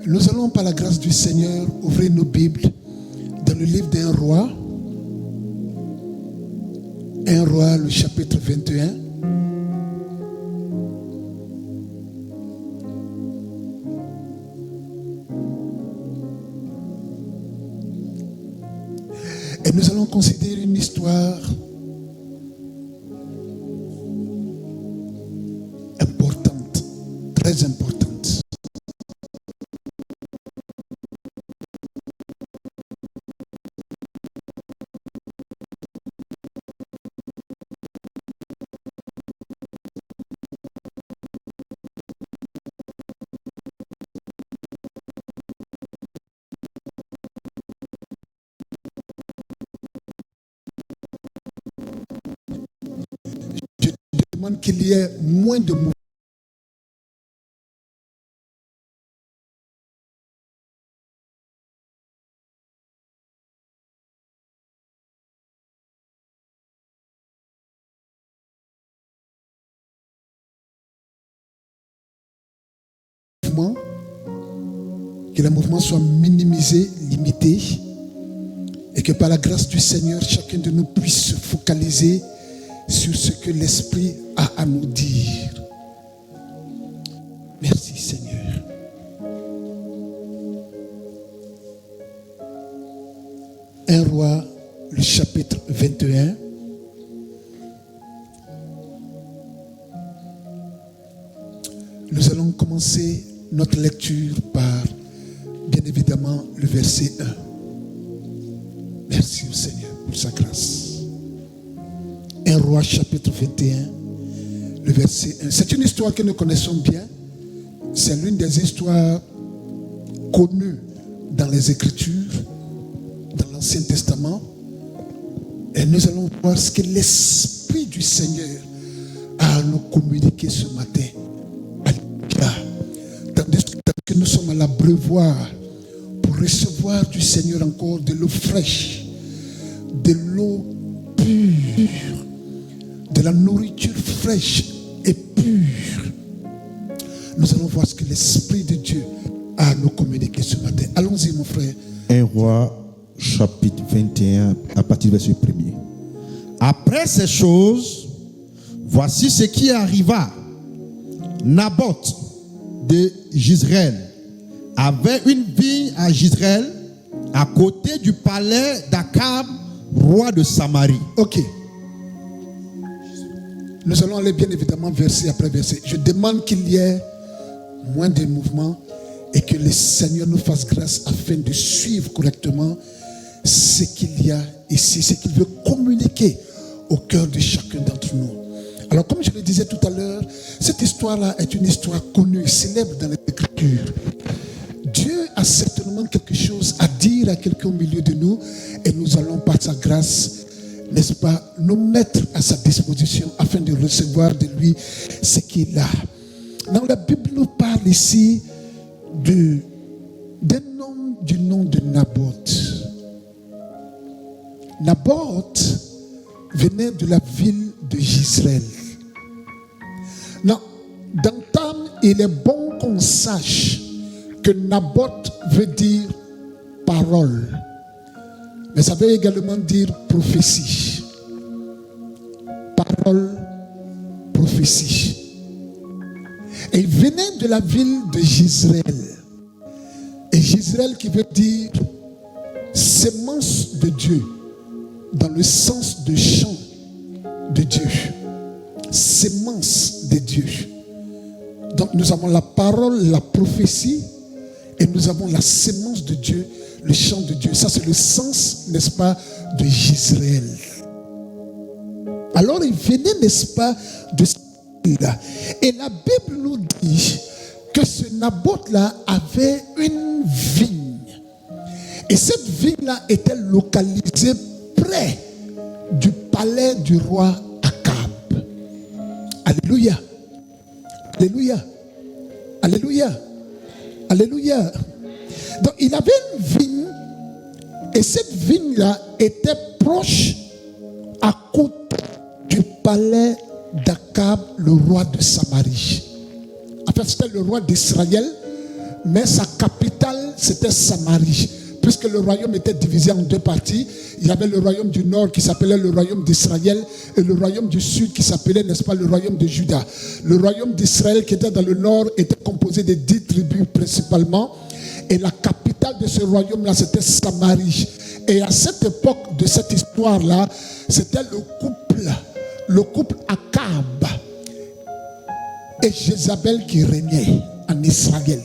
Nous allons, par la grâce du Seigneur, ouvrir nos Bibles dans le livre d'un roi. Un roi, le chapitre 21. Et nous allons considérer une histoire importante, très importante. Je demande qu'il y ait moins de mouvements, que les mouvements soient minimisés, limités, et que par la grâce du Seigneur, chacun de nous puisse se focaliser sur ce que l'Esprit a à nous dire. Merci Seigneur. Un roi, le chapitre 21. Nous allons commencer notre lecture par, bien évidemment, le verset 1. Merci au Seigneur pour sa grâce. Un roi chapitre 21, le verset 1. C'est une histoire que nous connaissons bien. C'est l'une des histoires connues dans les Écritures, dans l'Ancien Testament. Et nous allons voir ce que l'Esprit du Seigneur a à nous communiquer ce matin. Alléluia. Tandis que nous sommes à l'abreuvoir pour recevoir du Seigneur encore de l'eau fraîche, de l'eau pure, de la nourriture fraîche et pure. Nous allons voir ce que l'Esprit de Dieu a à nous communiquer ce matin. Allons-y mon frère. 1 Roi chapitre 21 à partir du verset 1er. Après ces choses, voici ce qui arriva. Naboth de Jezreel avait une vigne à Jezreel à côté du palais d'Akab, roi de Samarie. Ok. Nous allons aller bien évidemment verset après verset. Je demande qu'il y ait moins de mouvements et que le Seigneur nous fasse grâce afin de suivre correctement ce qu'il y a ici, ce qu'il veut communiquer au cœur de chacun d'entre nous. Alors comme je le disais tout à l'heure, cette histoire-là est une histoire connue, célèbre dans les Écritures. Dieu a certainement quelque chose à dire à quelqu'un au milieu de nous et nous allons par sa grâce, n'est-ce pas, nous mettre à sa disposition afin de recevoir de lui ce qu'il a. Dans la Bible nous parle ici d'un homme du nom de Naboth. Naboth venait de la ville de Jezreel. Non, d'entame, il est bon qu'on sache que Naboth veut dire parole. Mais ça veut également dire prophétie. Parole, prophétie. Et il venait de la ville de Jezreel. Et Jezreel qui veut dire sémence de Dieu, dans le sens de champ de Dieu. Sémence de Dieu. Donc nous avons la parole, la prophétie, et nous avons la sémence de Dieu, le champ de Dieu. Ça c'est le sens, n'est-ce pas, de Jezreel. Alors il venait, n'est-ce pas, de ce pays-là. Et la Bible nous dit que ce Naboth-là avait une vigne. Et cette vigne-là était localisée près du palais du roi Akab. Alléluia. Alléluia. Alléluia. Alléluia. Donc il avait une vigne et cette vigne-là était proche à côté du palais d'Akab, le roi de Samarie. En fait, c'était le roi d'Israël, mais sa capitale, c'était Samarie. Puisque le royaume était divisé en deux parties, il y avait le royaume du nord qui s'appelait le royaume d'Israël et le royaume du sud qui s'appelait, n'est-ce pas, le royaume de Juda. Le royaume d'Israël qui était dans le nord était composé de 10 tribus principalement, et la capitale de ce royaume-là, c'était Samarie. Et à cette époque de cette histoire-là, c'était le couple Akab et Jézabel qui régnait en Israël.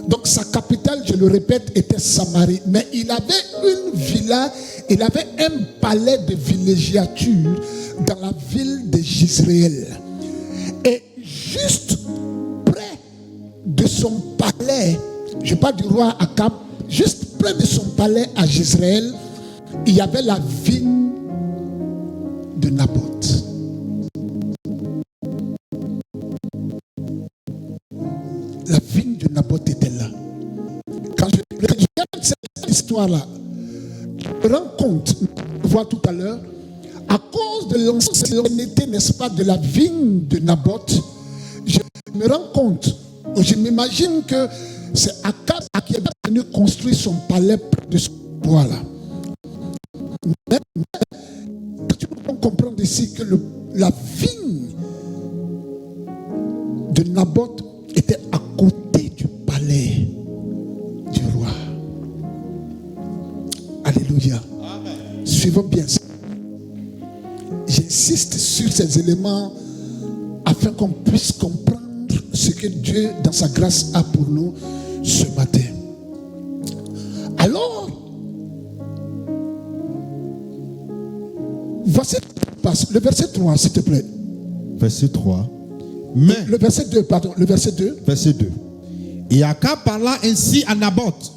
Donc sa capitale, je le répète, était Samarie. Mais il avait une villa, il avait un palais de villégiature dans la ville de Jezréel. Et juste près de son palais, je parle du roi Akab, juste près de son palais à Jezréel, il y avait la vigne de Naboth. La vigne de Naboth était là. Quand je regarde cette histoire-là, je me rends compte, on voit tout à l'heure, à cause de l'ancienneté, n'est-ce pas, de la vigne de Naboth, je me rends compte, je m'imagine que c'est Akab qui est venu construire son palais près de ce bois-là. Mais tu peux comprendre ici que la vigne de Naboth était à côté du palais du roi. Alléluia. Amen. Suivons bien ça. J'insiste sur ces éléments afin qu'on puisse comprendre ce que Dieu, dans sa grâce, a pour nous ce matin. Alors, voici le verset 3, s'il te plaît. Verset 3. Mais, le verset 2, pardon, le verset 2. Verset 2. Et Akab parla ainsi à Naboth: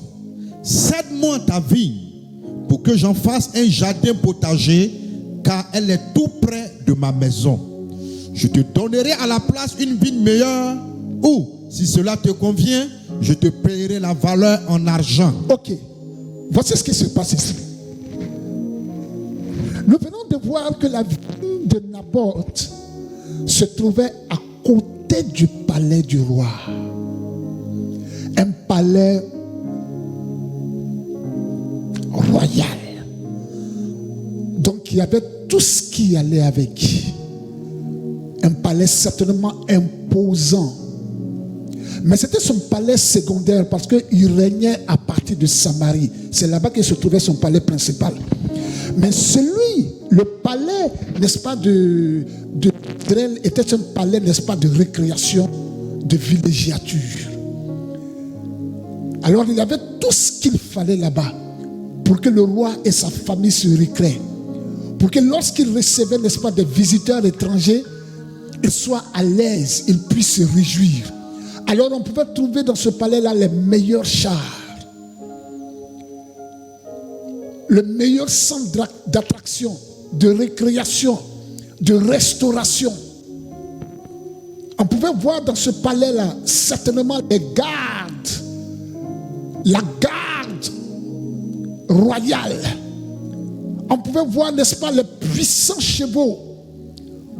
cède-moi ta vigne pour que j'en fasse un jardin potager, car elle est tout près de ma maison. Je te donnerai à la place une vigne meilleure, ou, si cela te convient, je te paierai la valeur en argent. Ok. Voici ce qui se passe ici. Nous venons de voir que la vigne de Naboth se trouvait à côté du palais du roi. Un palais royal. Donc il y avait tout ce qui allait avec. Un palais certainement imposant. Mais c'était son palais secondaire parce qu'il régnait à partir de Samarie. C'est là-bas que se trouvait son palais principal. Mais le palais, n'est-ce pas, d'Israël était un palais, n'est-ce pas, de récréation, de villégiature. Alors il y avait tout ce qu'il fallait là-bas pour que le roi et sa famille se récréent. Pour que lorsqu'il recevait, n'est-ce pas, des visiteurs étrangers, il soit à l'aise, il puisse se réjouir. Alors on pouvait trouver dans ce palais-là les meilleurs chars, le meilleur centre d'attraction, de récréation, de restauration. On pouvait voir dans ce palais-là certainement les gardes, la garde royale. On pouvait voir, n'est-ce pas, les puissants chevaux.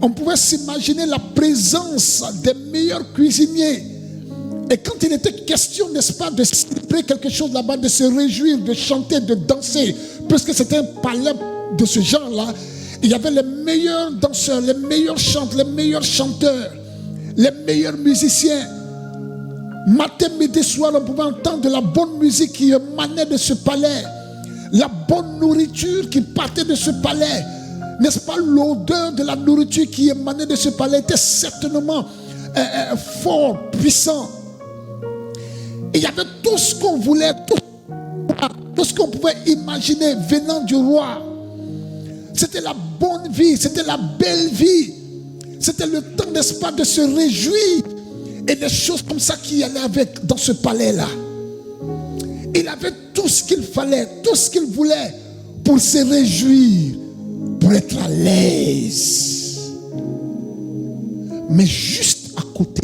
On pouvait s'imaginer la présence des meilleurs cuisiniers. Et quand il était question, n'est-ce pas, de célébrer quelque chose là-bas, de se réjouir, de chanter, de danser, puisque c'était un palais de ce genre-là, il y avait les meilleurs danseurs, les meilleurs chanteurs, les meilleurs chanteurs, les meilleurs musiciens. Matin, midi, soir, on pouvait entendre de la bonne musique qui émanait de ce palais, la bonne nourriture qui partait de ce palais. N'est-ce pas, l'odeur de la nourriture qui émanait de ce palais était certainement fort, puissant. Et il y avait tout ce qu'on voulait, tout ce qu'on pouvait imaginer venant du roi. C'était la bonne vie, c'était la belle vie. C'était le temps, n'est-ce pas, de se réjouir. Et des choses comme ça qui allaient avec dans ce palais-là. Il avait tout ce qu'il fallait, tout ce qu'il voulait pour se réjouir, pour être à l'aise. Mais juste à côté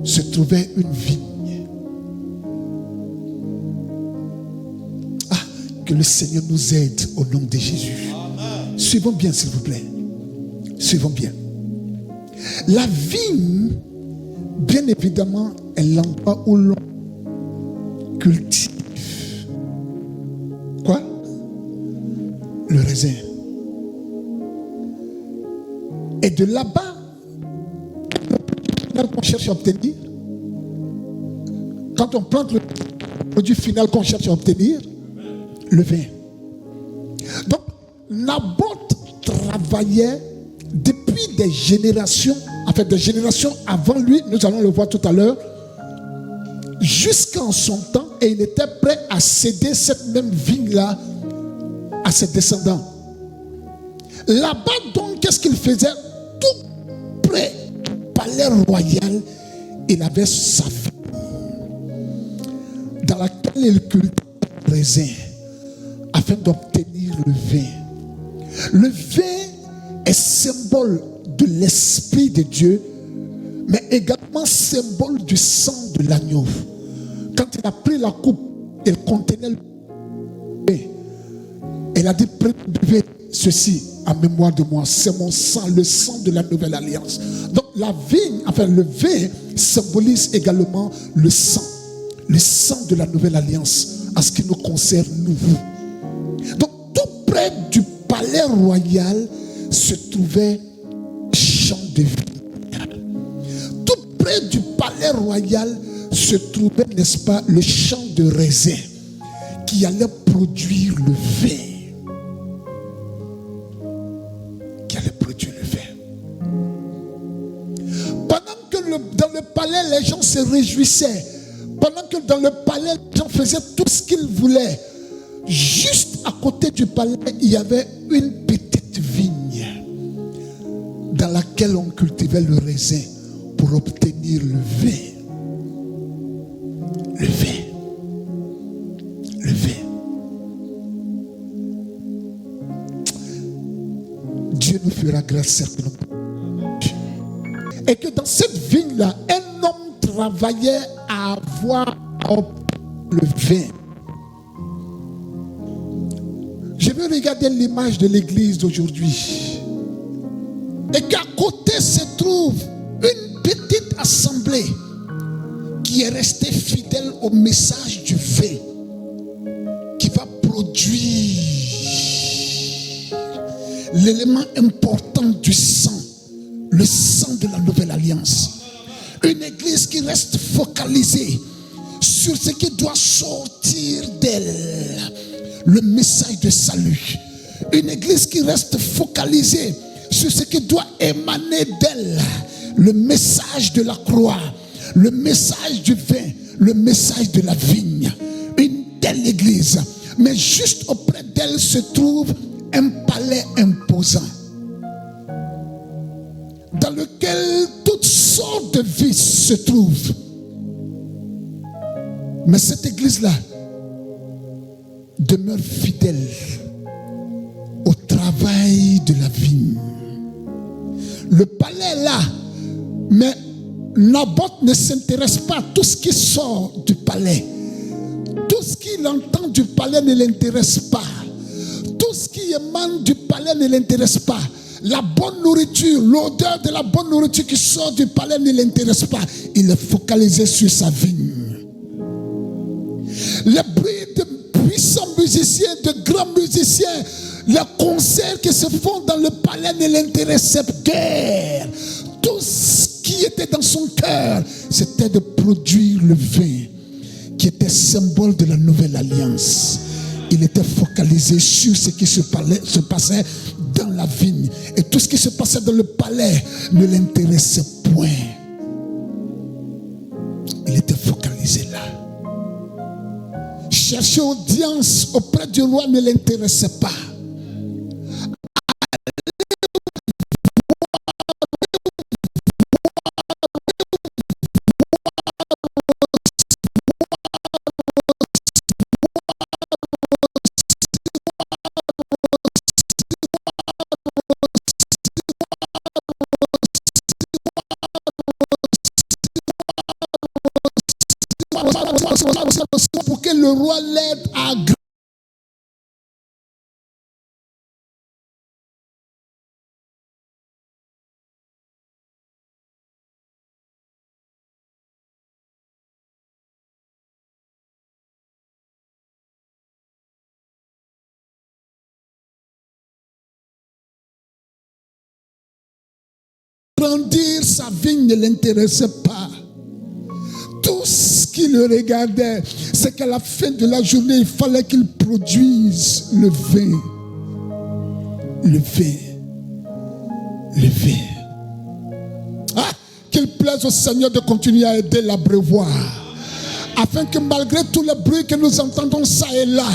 se trouvait une vigne. Ah, que le Seigneur nous aide au nom de Jésus. Amen. Suivons bien, s'il vous plaît. Suivons bien. La vigne bien évidemment, est l'endroit où l'on cultive. Quoi? Le raisin. Et de là-bas, qu'on cherche à obtenir, quand on plante le produit final qu'on cherche à obtenir, le vin. Donc, Naboth travaillait depuis des générations, en fait des générations avant lui, nous allons le voir tout à l'heure, jusqu'en son temps, et il était prêt à céder cette même vigne-là à ses descendants. Là-bas, donc, qu'est-ce qu'il faisait? Tout près du palais royal, il avait sa vigne dans laquelle il cultivait le raisin afin d'obtenir le vin. Le vin est symbole de l'Esprit de Dieu, mais également symbole du sang de l'agneau. Quand il a pris la coupe, il contenait le vin. Il a dit, buvez ceci en mémoire de moi. C'est mon sang, le sang de la nouvelle alliance. Donc la vigne, enfin le vin symbolise également le sang de la nouvelle alliance en ce qui nous concerne nous. Donc tout près du palais royal se trouvait un champ de vigne. Tout près du palais royal se trouvait, n'est-ce pas, le champ de raisin qui allait produire le vin. Pendant que dans le palais, les gens se réjouissaient. Pendant que dans le palais, les gens faisaient tout ce qu'ils voulaient. Juste à côté du palais, il y avait une petite vigne dans laquelle on cultivait le raisin pour obtenir le vin. Le vin. Le vin. Dieu nous fera grâce certainement. Et que dans cette vigne-là, un homme travaillait à avoir le vin. Je veux regarder l'image de l'église d'aujourd'hui. Et qu'à côté se trouve une petite assemblée qui est restée fidèle au message du vin, qui va produire l'élément important du sang, le sang de la nouvelle alliance. Une église qui reste focalisée sur ce qui doit sortir d'elle, le message de salut. Une église qui reste focalisée sur ce qui doit émaner d'elle, le message de la croix, le message du vin, le message de la vigne. Une telle église, mais juste auprès d'elle se trouve un palais imposant dans lequel toutes sortes de vices se trouvent. Mais cette église-là demeure fidèle au travail de la vigne. Le palais est là, mais Naboth ne s'intéresse pas à tout ce qui sort du palais. Tout ce qu'il entend du palais ne l'intéresse pas. Tout ce qui émane du palais ne l'intéresse pas. La bonne nourriture, l'odeur de la bonne nourriture qui sort du palais ne l'intéresse pas. Il est focalisé sur sa vigne. Les bruits de puissants musiciens, de grands musiciens, les concerts qui se font dans le palais ne l'intéressaient guère. Tout ce qui était dans son cœur, c'était de produire le vin qui était symbole de la nouvelle alliance. Il était focalisé sur ce qui se passait dans la vigne. Et tout ce qui se passait dans le palais ne l'intéressait point. Il était focalisé là. Chercher audience auprès du roi ne l'intéressait pas. Pour que le roi l'aide à grandir, sa vigne ne l'intéressait pas. Tout ce qui le regardait, c'est qu'à la fin de la journée, il fallait qu'il produise le vin. Le vin. Le vin. Ah, qu'il plaise au Seigneur de continuer à aider l'abreuvoir. Afin que malgré tout le bruit que nous entendons ça et là,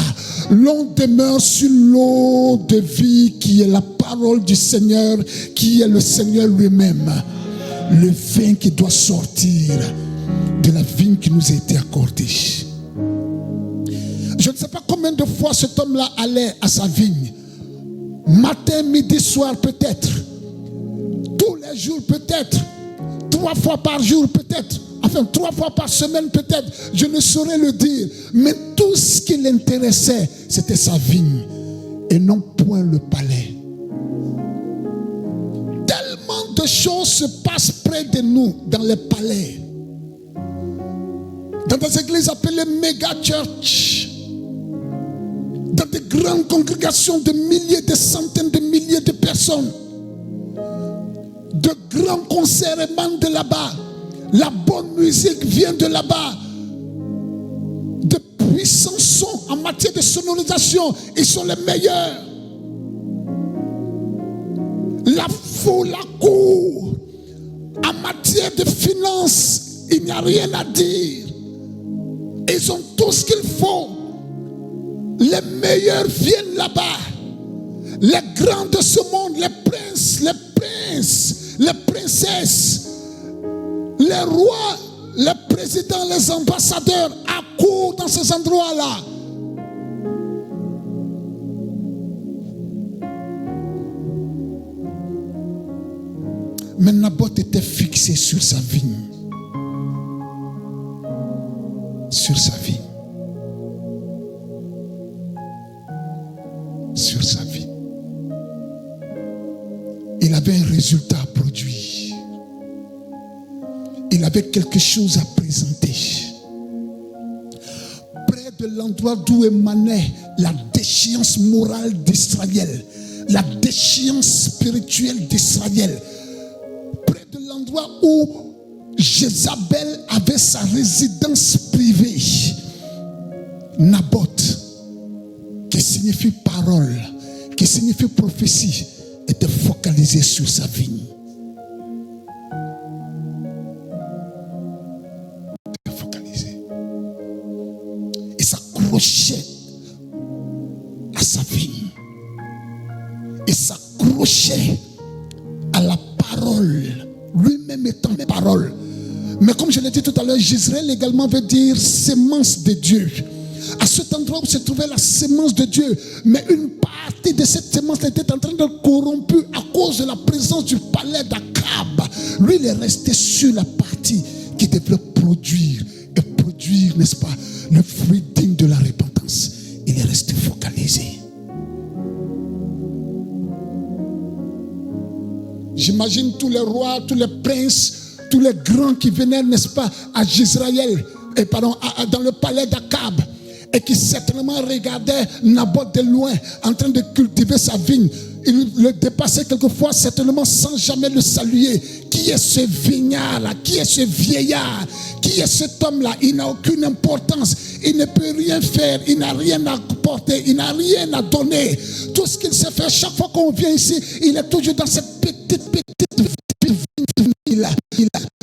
l'on demeure sur l'eau de vie qui est la parole du Seigneur, qui est le Seigneur lui-même. Le vin qui doit sortir de la vigne qui nous a été accordée. Je ne sais pas combien de fois cet homme-là allait à sa vigne. Matin, midi, soir peut-être. Tous les jours peut-être. 3 fois par jour peut-être. Enfin 3 fois par semaine peut-être. Je ne saurais le dire. Mais tout ce qui l'intéressait, c'était sa vigne. Et non point le palais. Tellement de choses se passent près de nous dans les palais. Dans des églises appelées méga church, dans des grandes congrégations de milliers, de centaines de milliers de personnes, de grands concerts émanent de là-bas, la bonne musique vient de là-bas, de puissants sons en matière de sonorisation, ils sont les meilleurs. La foule accourt. En matière de finances, il n'y a rien à dire. Ils ont tout ce qu'il faut. Les meilleurs viennent là-bas. Les grands de ce monde, les princes, les princesses, les rois, les présidents, les ambassadeurs accourent dans ces endroits-là. Mais Naboth était fixé sur sa vigne. Sur sa vigne. Sur sa vie. Il avait un résultat à produire. Il avait quelque chose à présenter. Près de l'endroit d'où émanait la déchéance morale d'Israël, la déchéance spirituelle d'Israël, près de l'endroit où Jézabel avait sa résidence privée, Naboth, qui signifie parole, qui signifie prophétie, était focalisé sur sa vigne. Il était focalisé. Il s'accrochait à sa vigne. Il s'accrochait à la parole, lui-même étant parole. Mais comme je l'ai dit tout à l'heure, Jezreel également veut dire sémence de Dieu. À cet endroit où se trouvait la sémence de Dieu, mais une partie de cette sémence était en train de corrompue à cause de la présence du palais d'Akab. Lui, il est resté sur la partie qui devrait produire, et produire, n'est-ce pas, le fruit digne de la repentance. Il est resté focalisé. J'imagine tous les rois, tous les princes, tous les grands qui venaient, n'est-ce pas, à Jezreel, dans le palais d'Akab, et qui certainement regardaient Naboth de loin en train de cultiver sa vigne. Il le dépassait quelquefois certainement sans jamais le saluer. Qui est ce vignard-là? Qui est ce vieillard? Qui est cet homme-là? Il n'a aucune importance. Il ne peut rien faire. Il n'a rien à porter. Il n'a rien à donner. Tout ce qu'il sait faire, chaque fois qu'on vient ici, il est toujours dans cette petite vigne-là.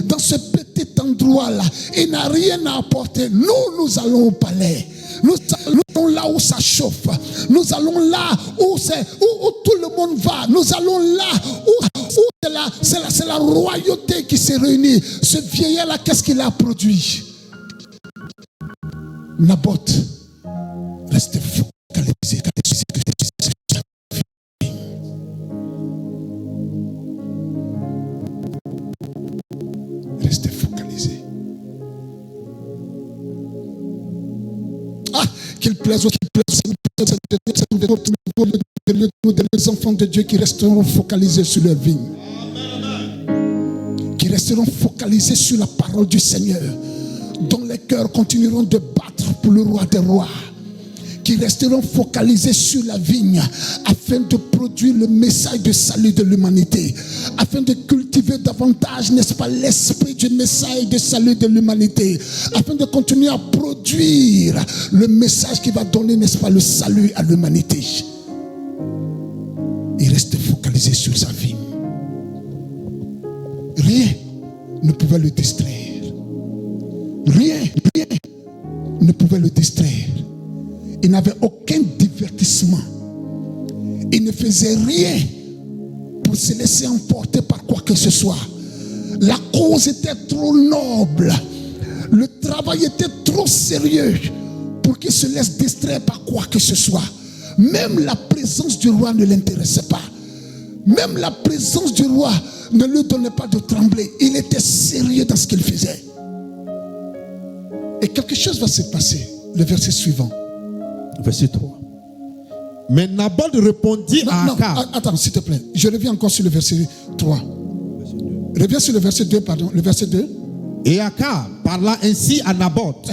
Dans ce petit endroit-là. Il n'a rien à apporter. Nous allons au palais. Nous allons là où ça chauffe. Nous allons là où tout le monde va. Nous allons là où c'est la royauté qui s'est réunie. Ce vieillard-là, qu'est-ce qu'il a produit? Naboth restait focalisé. Restez focalisé. Ah, qu'il plaise, des enfants de Dieu qui resteront focalisés sur leur vigne. Qui resteront focalisés sur la parole du Seigneur. Dont les cœurs continueront de battre pour le roi des rois. Qui resteront focalisés sur la vigne afin de produire le message de salut de l'humanité. Afin de cultiver activer davantage, n'est-ce pas, l'esprit du message de salut de l'humanité, afin de continuer à produire le message qui va donner, n'est-ce pas, le salut à l'humanité. Il reste focalisé sur sa vie. Rien ne pouvait le distraire. Rien ne pouvait le distraire. Il n'avait aucun divertissement. Il ne faisait rien pour se laisser emporter par quoi que ce soit. La cause était trop noble. Le travail était trop sérieux pour qu'il se laisse distraire par quoi que ce soit. Même la présence du roi ne l'intéressait pas. Même la présence du roi ne lui donnait pas de trembler. Il était sérieux dans ce qu'il faisait. Et quelque chose va se passer. Le verset suivant. Verset 3. Mais Naboth répondit à Akab. Attends, s'il te plaît. Je reviens encore sur le verset 3. Reviens sur le verset 2, pardon. Le verset 2. Et Akab parla ainsi à Naboth.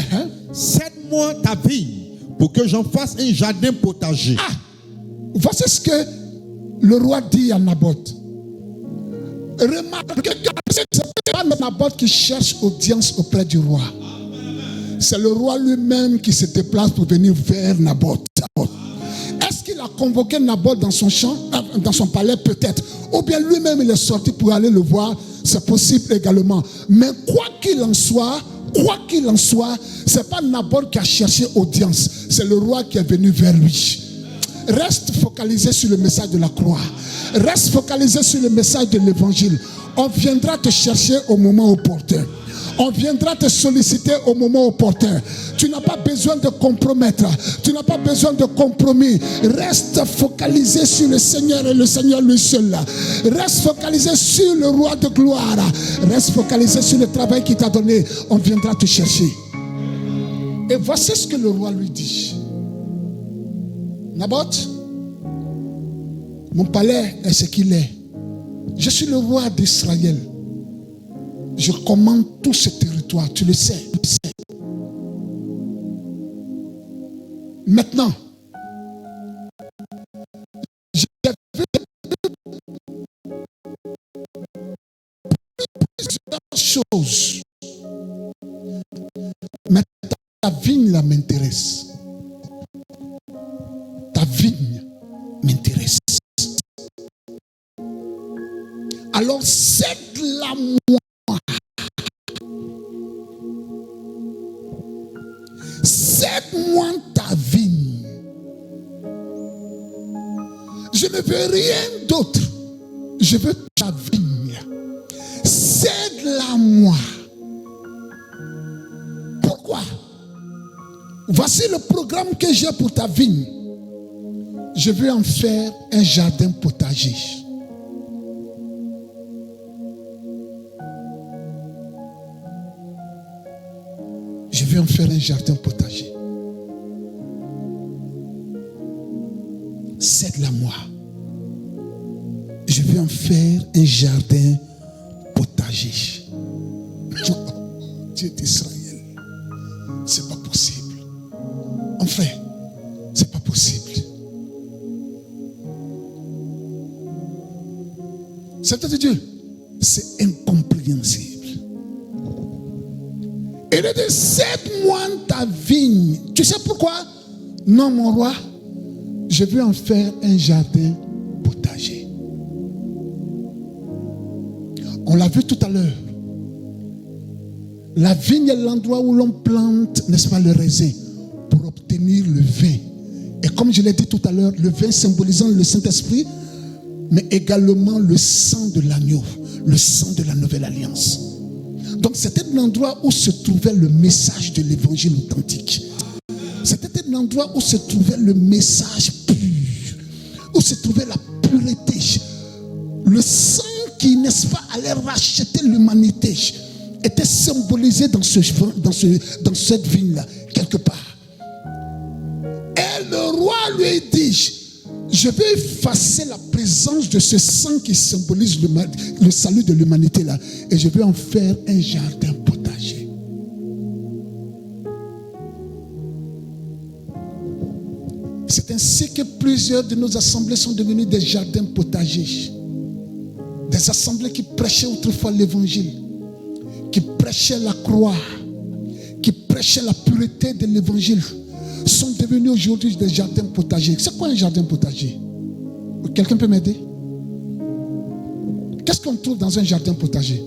Cède-moi ta vigne pour que j'en fasse un jardin potager. Voici ce que le roi dit à Naboth. Remarquez que ce n'est pas Naboth qui cherche audience auprès du roi. C'est le roi lui-même qui se déplace pour venir vers Naboth. Est-ce qu'il a convoqué Naboth dans son champ, dans son palais peut-être? Ou bien lui-même il est sorti pour aller le voir? C'est possible également. Mais quoi qu'il en soit, ce n'est pas Naboth qui a cherché audience. C'est le roi qui est venu vers lui. Reste focalisé sur le message de la croix. Reste focalisé sur le message de l'évangile. On viendra te chercher au moment opportun. On viendra te solliciter au moment opportun. Tu n'as pas besoin de compromettre. Tu n'as pas besoin de compromis. Reste focalisé sur le Seigneur et le Seigneur lui seul. Reste focalisé sur le roi de gloire. Reste focalisé sur le travail qu'il t'a donné. On viendra te chercher. Et voici ce que le roi lui dit. Naboth, mon palais est ce qu'il est. Je suis le roi d'Israël. Je commande tout ce territoire, tu le sais. Maintenant, j'ai vu plusieurs choses. Mais ta vigne là m'intéresse. Ta vigne m'intéresse. Alors cède-la moi. Cède-moi ta vigne. Je ne veux rien d'autre. Je veux ta vigne. Cède-la moi. Pourquoi? Voici le programme que j'ai pour ta vigne. Je veux en faire un jardin potager. Je veux en faire un jardin potager. Cède-la moi. Je veux en faire un jardin potager. Dieu d'Israël, c'est pas possible. Enfin, c'est pas possible. C'est Dieu, c'est incompréhensible. Il dit, cède-moi ta vigne. Tu sais pourquoi? Non, mon roi, je veux en faire un jardin potager. On l'a vu tout à l'heure. La vigne est l'endroit où l'on plante, n'est-ce pas, le raisin, pour obtenir le vin. Et comme je l'ai dit tout à l'heure, le vin symbolisant le Saint-Esprit, mais également le sang de l'agneau, le sang de la nouvelle alliance. Donc c'était l'endroit où se trouvait le message de l'évangile authentique. C'était un endroit où se trouvait le message pur, où se trouvait la pureté. Le sang qui, n'est-ce pas, allait racheter l'humanité était symbolisé dans cette vigne-là, quelque part. Et le roi lui dit, je vais effacer la présence de ce sang qui symbolise le salut de l'humanité là, et je vais en faire un jardin potager. C'est ainsi que plusieurs de nos assemblées sont devenues des jardins potagers. Des Les assemblées qui prêchaient autrefois l'évangile, qui prêchaient la croix, qui prêchaient la pureté de l'évangile, sont devenus aujourd'hui des jardins potagers. C'est quoi un jardin potager? Quelqu'un peut m'aider? Qu'est-ce qu'on trouve dans un jardin potager?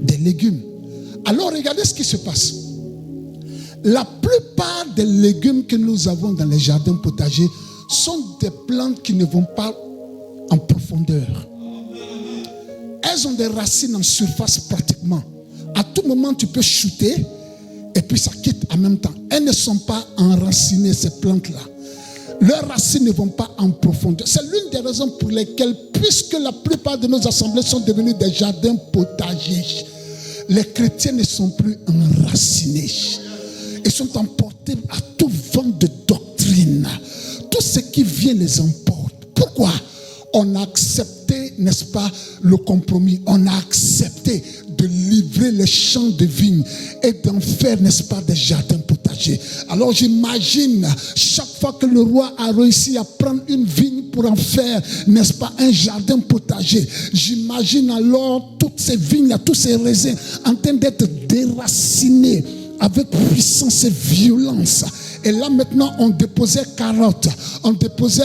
Des légumes. Alors regardez ce qui se passe. La plupart des légumes que nous avons dans les jardins potagers sont des plantes qui ne vont pas en profondeur. Elles ont des racines en surface pratiquement. À tout moment, tu peux shooter et puis ça quitte en même temps. Elles ne sont pas enracinées, ces plantes-là. Leurs racines ne vont pas en profondeur. C'est l'une des raisons pour lesquelles, puisque la plupart de nos assemblées sont devenues des jardins potagers, les chrétiens ne sont plus enracinés. Ils sont emportés à tout vent de doctrine. Tout ce qui vient les emporte. Pourquoi? On a accepté, n'est-ce pas, le compromis. On a accepté de livrer les champs de vigne et d'en faire, n'est-ce pas, des jardins potagers. Alors j'imagine, chaque fois que le roi a réussi à prendre une vigne pour en faire, n'est-ce pas, un jardin potager, j'imagine alors toutes ces vignes, tous ces raisins en train d'être déracinés avec puissance et violence. Et là maintenant on déposait carottes, on déposait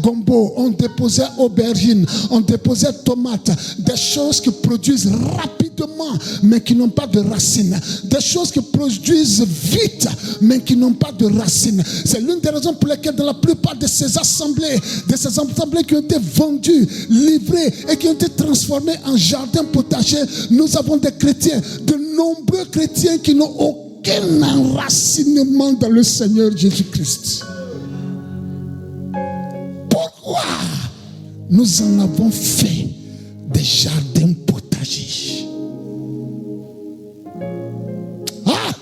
gombo, on déposait aubergines, on déposait tomates, des choses qui produisent rapidement mais qui n'ont pas de racines, des choses qui produisent vite mais qui n'ont pas de racines. C'est l'une des raisons pour lesquelles dans la plupart de ces assemblées qui ont été vendues, livrées et qui ont été transformées en jardins potagers, nous avons des chrétiens, de nombreux chrétiens qui n'ont aucun enracinement dans le Seigneur Jésus-Christ. Pourquoi nous en avons fait des jardins potagers? Ah!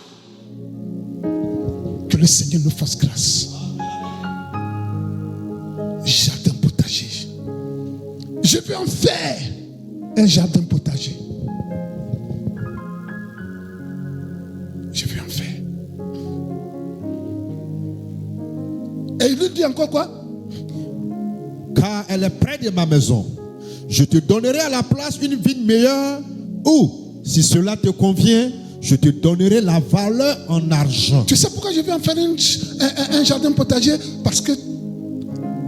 Que le Seigneur nous fasse grâce. Jardin potager. Je vais en faire un jardin potager. Je vais en faire. Et il lui dit encore quoi? Car elle est près de ma maison. Je te donnerai à la place une vigne meilleure, ou, si cela te convient, je te donnerai la valeur en argent. Tu sais pourquoi je vais en faire un jardin potager? Parce que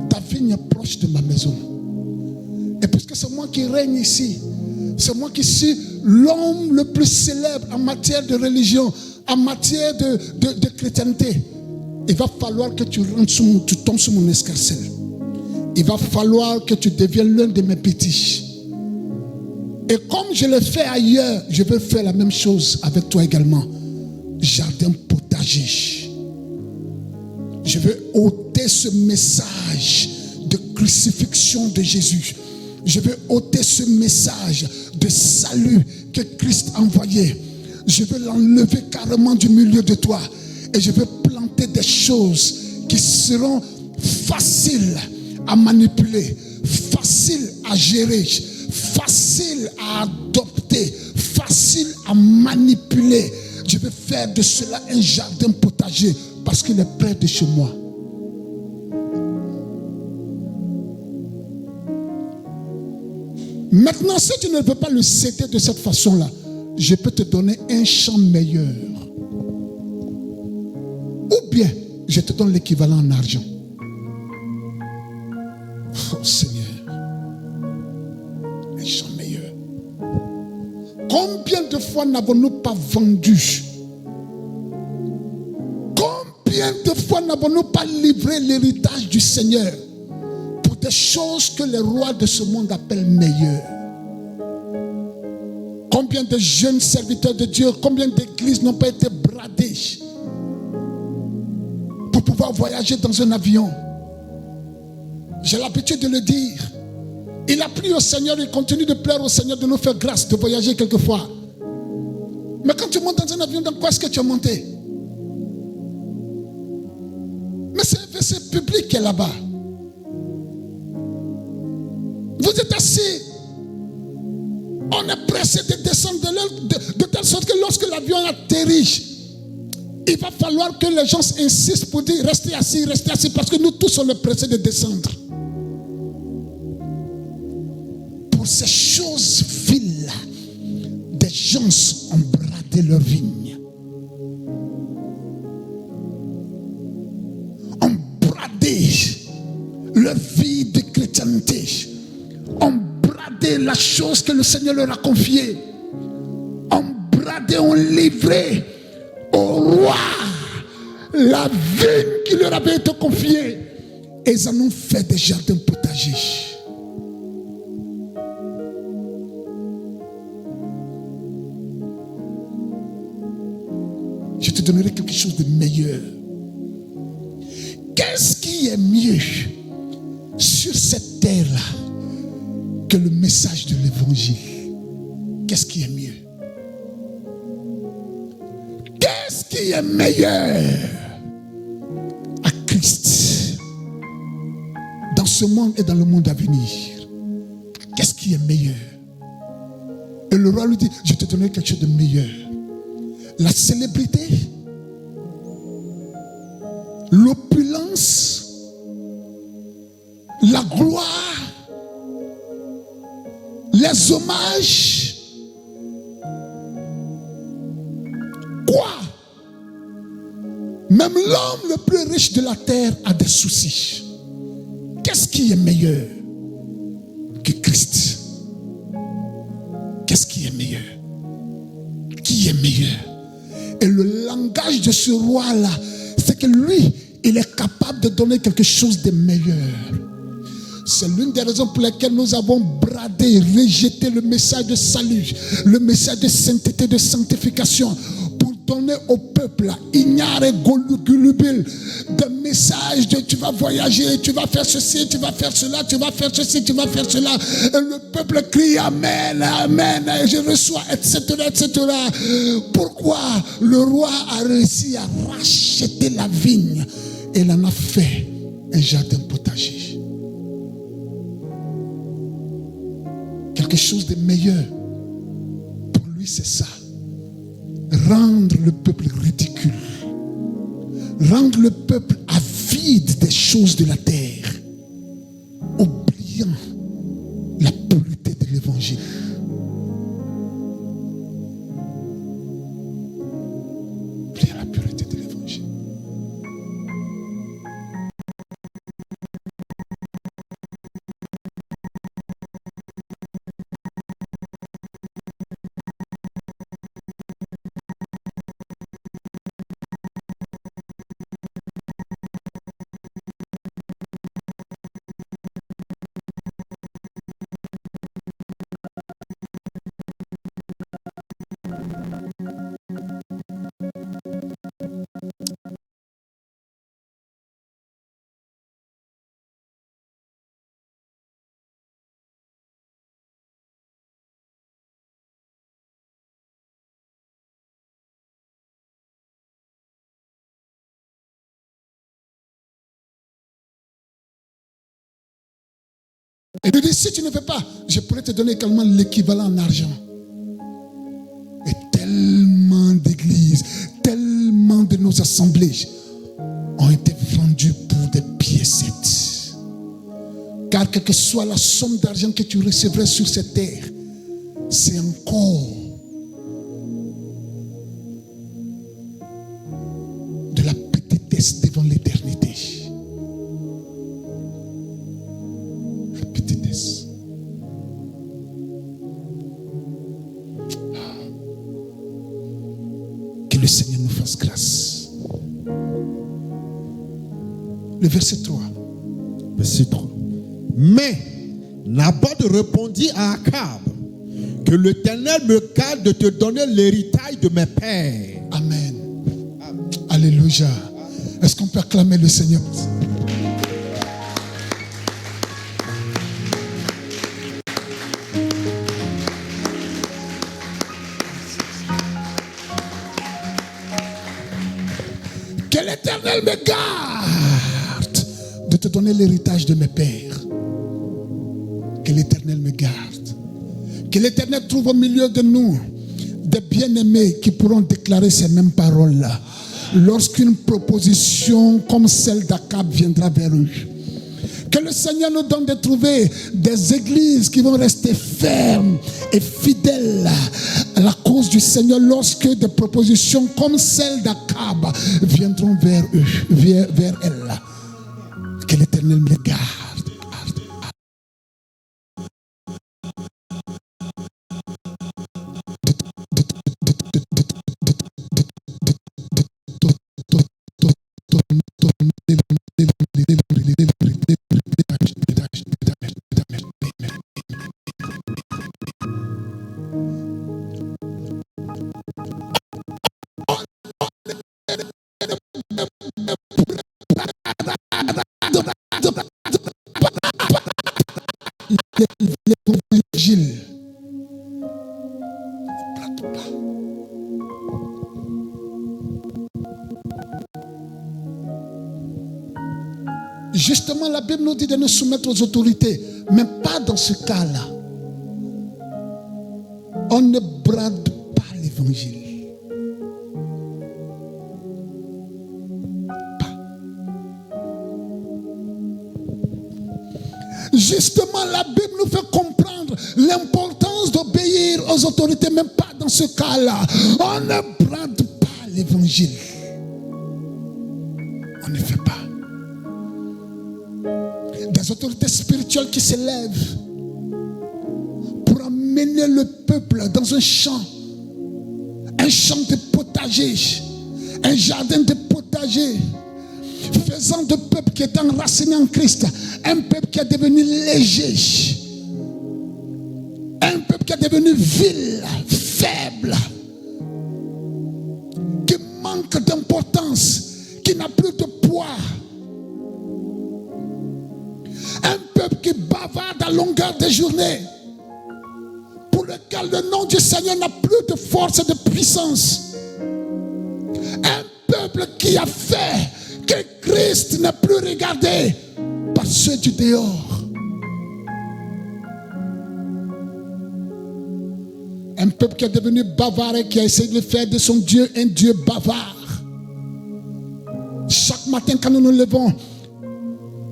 ta vigne est proche de ma maison. Et puisque c'est moi qui règne ici, c'est moi qui suis l'homme le plus célèbre en matière de religion, en matière de chrétienté, il va falloir que tu tombes sur mon escarcelle. Il va falloir que tu deviennes l'un de mes petits. Et comme je l'ai fait ailleurs, je vais faire la même chose avec toi également. Jardin potager. Je veux ôter ce message de crucifixion de Jésus. Je veux ôter ce message de salut que Christ a envoyé. Je veux l'enlever carrément du milieu de toi. Et je veux planter des choses qui seront faciles à manipuler, faciles à gérer, faciles à adopter, faciles à manipuler. Je veux faire de cela un jardin potager parce qu'il est près de chez moi. Maintenant, si tu ne veux pas le céder de cette façon-là, je peux te donner un champ meilleur. Ou bien, je te donne l'équivalent en argent. Oh Seigneur, un champ meilleur. Combien de fois n'avons-nous pas vendu? Combien de fois n'avons-nous pas livré l'héritage du Seigneur pour des choses que les rois de ce monde appellent meilleures? Combien de jeunes serviteurs de Dieu, combien d'églises n'ont pas été bradées pour pouvoir voyager dans un avion? J'ai l'habitude de le dire. Il a plu au Seigneur, il continue de plaire au Seigneur de nous faire grâce de voyager quelquefois. Mais quand tu montes dans un avion, dans quoi est-ce que tu es monté? Mais c'est un verset public qui est là-bas. Vous êtes assis. On est pressé de descendre de telle sorte que lorsque l'avion atterrit, il va falloir que les gens insistent pour dire restez assis, parce que nous tous on est pressés de descendre. pour ces choses viles, des gens ont bradé leur vigne. Ont bradé leur vie de chrétienté. Ont bradé la chose que le Seigneur leur a confiée. Ont bradé, ont livré au roi la vigne qui leur avait été confiée. Et ils en ont fait des jardins potagers. Je te donnerai quelque chose de meilleur. Qu'est-ce qui est mieux sur cette terre-là que le message de l'évangile? Qu'est-ce qui est mieux? Qu'est-ce qui est meilleur à Christ dans ce monde et dans le monde à venir? Qu'est-ce qui est meilleur? Et le roi lui dit, je te donnerai quelque chose de meilleur. La célébrité, l'opulence, la gloire, les hommages. Quoi? Même l'homme le plus riche de la terre a des soucis. Qu'est-ce qui est meilleur que Christ? Qu'est-ce qui est meilleur? Qui est meilleur? Et le langage de ce roi-là, c'est que lui, il est capable de donner quelque chose de meilleur. C'est l'une des raisons pour lesquelles nous avons bradé, rejeté le message de salut, le message de sainteté, de sanctification, pour donner au peuple, ignare golubile, de messages de tu vas voyager, tu vas faire ceci, tu vas faire cela, tu vas faire ceci, tu vas faire cela. Et le peuple crie Amen, Amen, et je reçois, etc., etc. Pourquoi le roi a réussi à racheter la vigne et il en a fait un jardin potager? Quelque chose de meilleur. Pour lui, c'est ça. Rendre le peuple ridicule. Rendre le peuple avide des choses de la terre. Oubliant la pureté de l'évangile. Oubliant la pureté de l'évangile. Et il dit, si tu ne fais pas, je pourrais te donner également l'équivalent en argent. Et tellement d'églises, tellement de nos assemblées ont été vendues pour des piécettes. Car quelle que soit la somme d'argent que tu recevrais sur cette terre, c'est encore de la petitesse devant l'éternité. Le Seigneur nous fasse grâce. Le verset 3. Verset 3. Mais Naboth répondit à Akab que l'Éternel me garde de te donner l'héritage de mes pères. Amen. Amen. Alléluia. Est-ce qu'on peut acclamer le Seigneur? Que l'Éternel me garde de te donner l'héritage de mes pères. Que l'Éternel me garde. Que l'Éternel trouve au milieu de nous des bien-aimés qui pourront déclarer ces mêmes paroles-là. Lorsqu'une proposition comme celle d'Akab viendra vers eux. Que le Seigneur nous donne de trouver des églises qui vont rester fermes et fidèles à la cause du Seigneur lorsque des propositions comme celle d'Akab viendront vers eux, vers elles. Que l'Éternel me garde. L'évangile. Justement, la Bible nous dit de nous soumettre aux autorités, mais pas dans ce cas-là. On ne brade pas l'évangile. Justement, la Bible nous fait comprendre l'importance d'obéir aux autorités, même pas dans ce cas-là. On ne brade pas l'évangile. On ne fait pas. Des autorités spirituelles qui s'élèvent pour amener le peuple dans un champ de potager, un jardin de potager, faisant de peuple qui est enraciné en Christ, un peuple qui est devenu léger, un peuple qui est devenu vil, faible, qui manque d'importance, qui n'a plus de poids, un peuple qui bavarde à longueur de journée, pour lequel le nom du Seigneur n'a plus de force et de puissance, un peuple qui a fait que Christ n'est plus regardé par ceux du dehors. Un peuple qui est devenu bavard et qui a essayé de faire de son Dieu un Dieu bavard. Chaque matin quand nous nous levons,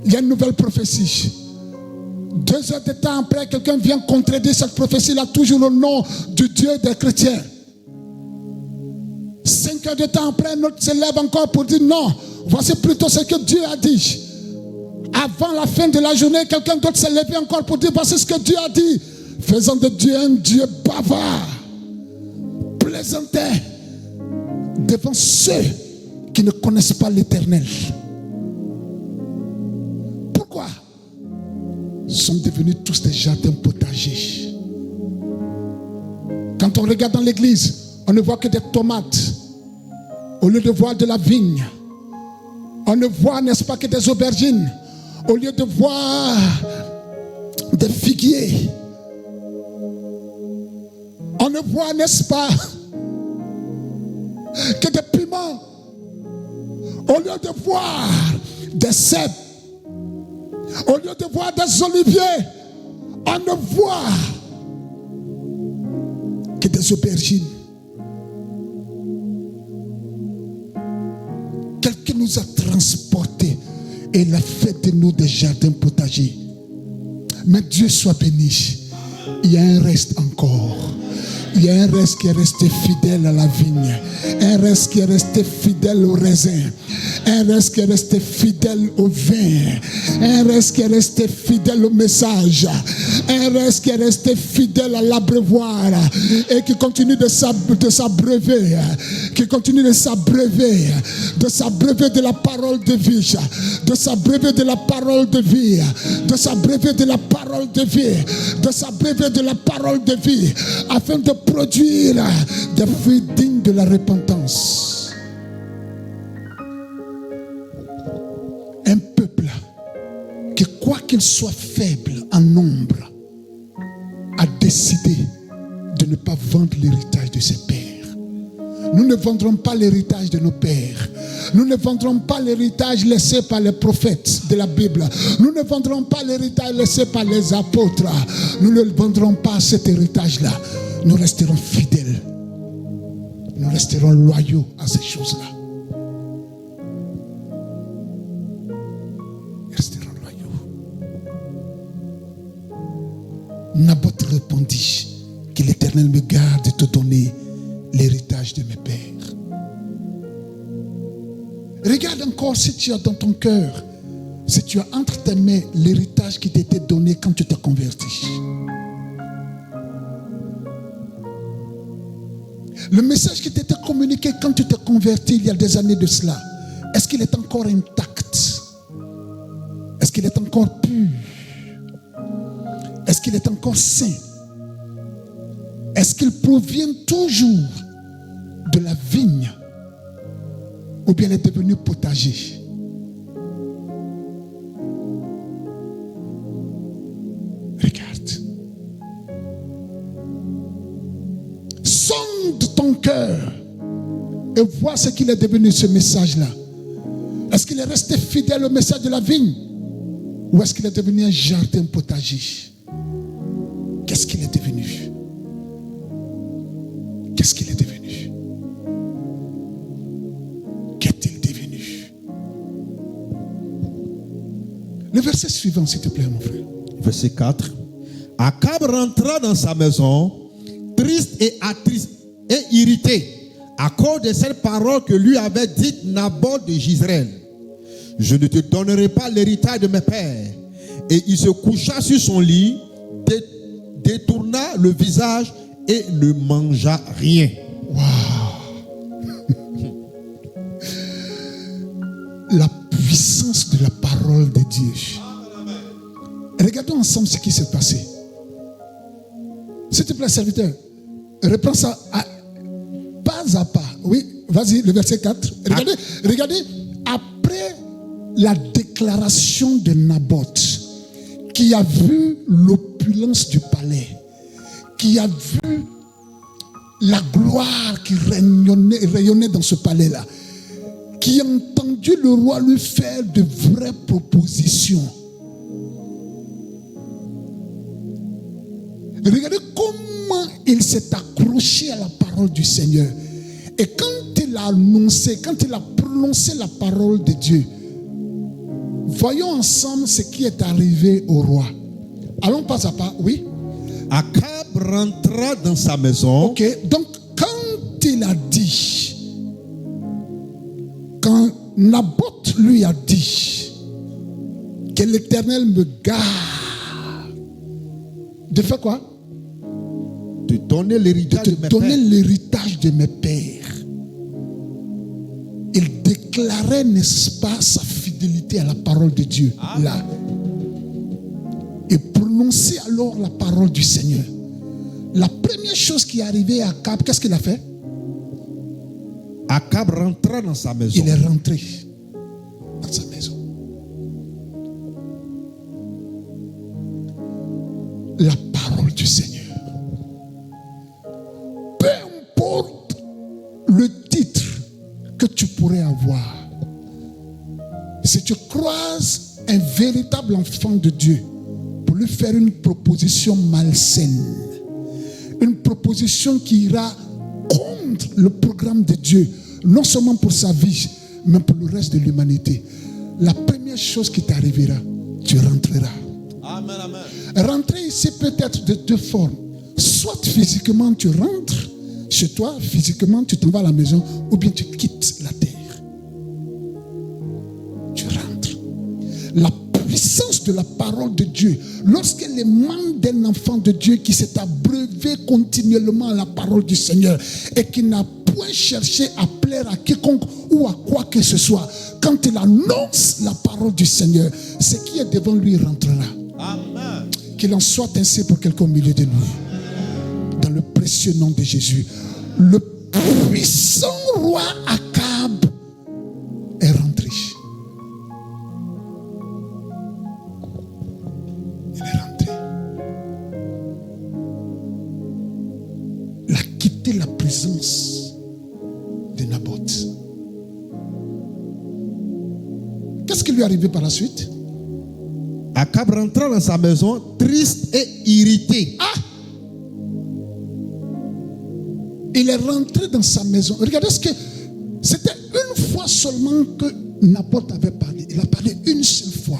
il y a une nouvelle prophétie. 2 heures de temps après, quelqu'un vient contredire cette prophétie. Il a toujours le nom du Dieu des chrétiens. 5 heures de temps après, un autre se lève encore pour dire non, voici plutôt ce que Dieu a dit. Avant la fin de la journée, quelqu'un d'autre s'est levé encore pour dire voici ce que Dieu a dit, faisant de Dieu un Dieu bavard, plaisantin devant ceux qui ne connaissent pas l'Éternel. Pourquoi? Ils sont devenus tous des jardins potagers. Quand on regarde dans l'église, on ne voit que des tomates au lieu de voir de la vigne. On ne voit, n'est-ce pas, que des aubergines au lieu de voir des figuiers. On ne voit, n'est-ce pas, que des piments au lieu de voir des cèpes. Au lieu de voir des oliviers, on ne voit que des aubergines. Quelqu'un nous a transportés et il a fait de nous des jardins potagers. Mais Dieu soit béni. Il y a un reste encore. Il y a un reste qui est resté fidèle à la vigne. Un reste qui est resté fidèle au raisin. Un reste qui est resté fidèle au vin. Un reste qui est resté fidèle au message. Un reste qui est resté fidèle à l'abreuvoir. Et qui continue de s'abreuver. Qui continue de s'abreuver. De s'abreuver de la parole de vie. De s'abreuver de la parole de vie. De s'abreuver de la parole de vie. De s'abreuver de la parole de vie. Afin de produire des fruits dignes de la repentance. Un peuple qui, quoi qu'il soit faible en nombre, a décidé de ne pas vendre l'héritage de ses pères. Nous ne vendrons pas l'héritage de nos pères. Nous ne vendrons pas l'héritage laissé par les prophètes de la Bible. Nous ne vendrons pas l'héritage laissé par les apôtres. Nous ne vendrons pas cet héritage-là. Nous resterons fidèles. Nous resterons loyaux à ces choses-là. Nous resterons loyaux. Naboth répondit, que l'Éternel me garde de te donner l'héritage de mes pères. Regarde encore si tu as dans ton cœur, si tu as entre tes mains l'héritage qui t'était donné quand tu t'es converti. Le message qui t'était communiqué quand tu t'es converti il y a des années de cela, est-ce qu'il est encore intact? Est-ce qu'il est encore pur? Est-ce qu'il est encore sain? Est-ce qu'il provient toujours de la vigne? Ou bien il est devenu potager? Regarde. Sonde ton cœur et vois ce qu'il est devenu, ce message-là. Est-ce qu'il est resté fidèle au message de la vigne? Ou est-ce qu'il est devenu un jardin potager? Qu'est-ce qu'il est devenu? Qu'est-ce qu'il est devenu? Qu'est-il devenu? Le verset suivant, s'il te plaît, mon frère. Verset 4. Akab rentra dans sa maison, triste et attristé et irrité, à cause de cette parole que lui avait dite Naboth de Jezreel. Je ne te donnerai pas l'héritage de mes pères. Et il se coucha sur son lit, détourna le visage et ne mangea rien. Waouh! La puissance de la parole de Dieu. Regardons ensemble ce qui s'est passé. S'il te plaît, serviteur, reprends ça pas à pas. Oui, vas-y, le verset 4. Regardez, après la déclaration de Naboth, qui a vu l'opulence du palais, qui a vu la gloire qui rayonnait dans ce palais-là, qui a entendu le roi lui faire de vraies propositions. Regardez comment il s'est accroché à la parole du Seigneur. Et quand il a annoncé, quand il a prononcé la parole de Dieu, voyons ensemble ce qui est arrivé au roi. Allons pas à pas, oui. Akab rentra dans sa maison. Ok, donc quand il a dit, quand Naboth lui a dit que l'Éternel me garde, de faire quoi? De donner l'héritage de mes donner pères. l'héritage de mes pères. Il déclarait, n'est-ce pas, sa fidélité à la parole de Dieu. Amen. Là. Et prononçait alors la parole du Seigneur. La première chose qui est arrivée à Akab, qu'est-ce qu'il a fait? Akab rentra dans sa maison. Il est rentré dans sa maison. La parole du Seigneur. Peu importe le titre que tu pourrais avoir, si tu croises un véritable enfant de Dieu pour lui faire une proposition malsaine, une proposition qui ira contre le programme de Dieu, non seulement pour sa vie, mais pour le reste de l'humanité, la première chose qui t'arrivera, tu rentreras. Amen, amen. Rentrer ici peut être de deux formes. Soit physiquement tu rentres chez toi, physiquement tu t'en vas à la maison, ou bien tu quittes la terre. Tu rentres. La puissance de la parole de Dieu, lorsqu'elle émane d'un enfant de Dieu qui s'est abreuvé continuellement à la parole du Seigneur et qui n'a point cherché à plaire à quiconque ou à quoi que ce soit, quand il annonce la parole du Seigneur, ce qui est devant lui rentrera. Amen. Qu'il en soit ainsi pour quelqu'un au milieu de nous. Dans le précieux nom de Jésus. Le puissant roi Akab est rentré. Il est rentré. Il a quitté la présence de Naboth. Qu'est-ce qui lui est arrivé par la suite? Akab rentra dans sa maison triste et irrité. Ah! Il est rentré dans sa maison. Regardez ce que c'était une fois seulement que Naboth avait parlé. Il a parlé une seule fois.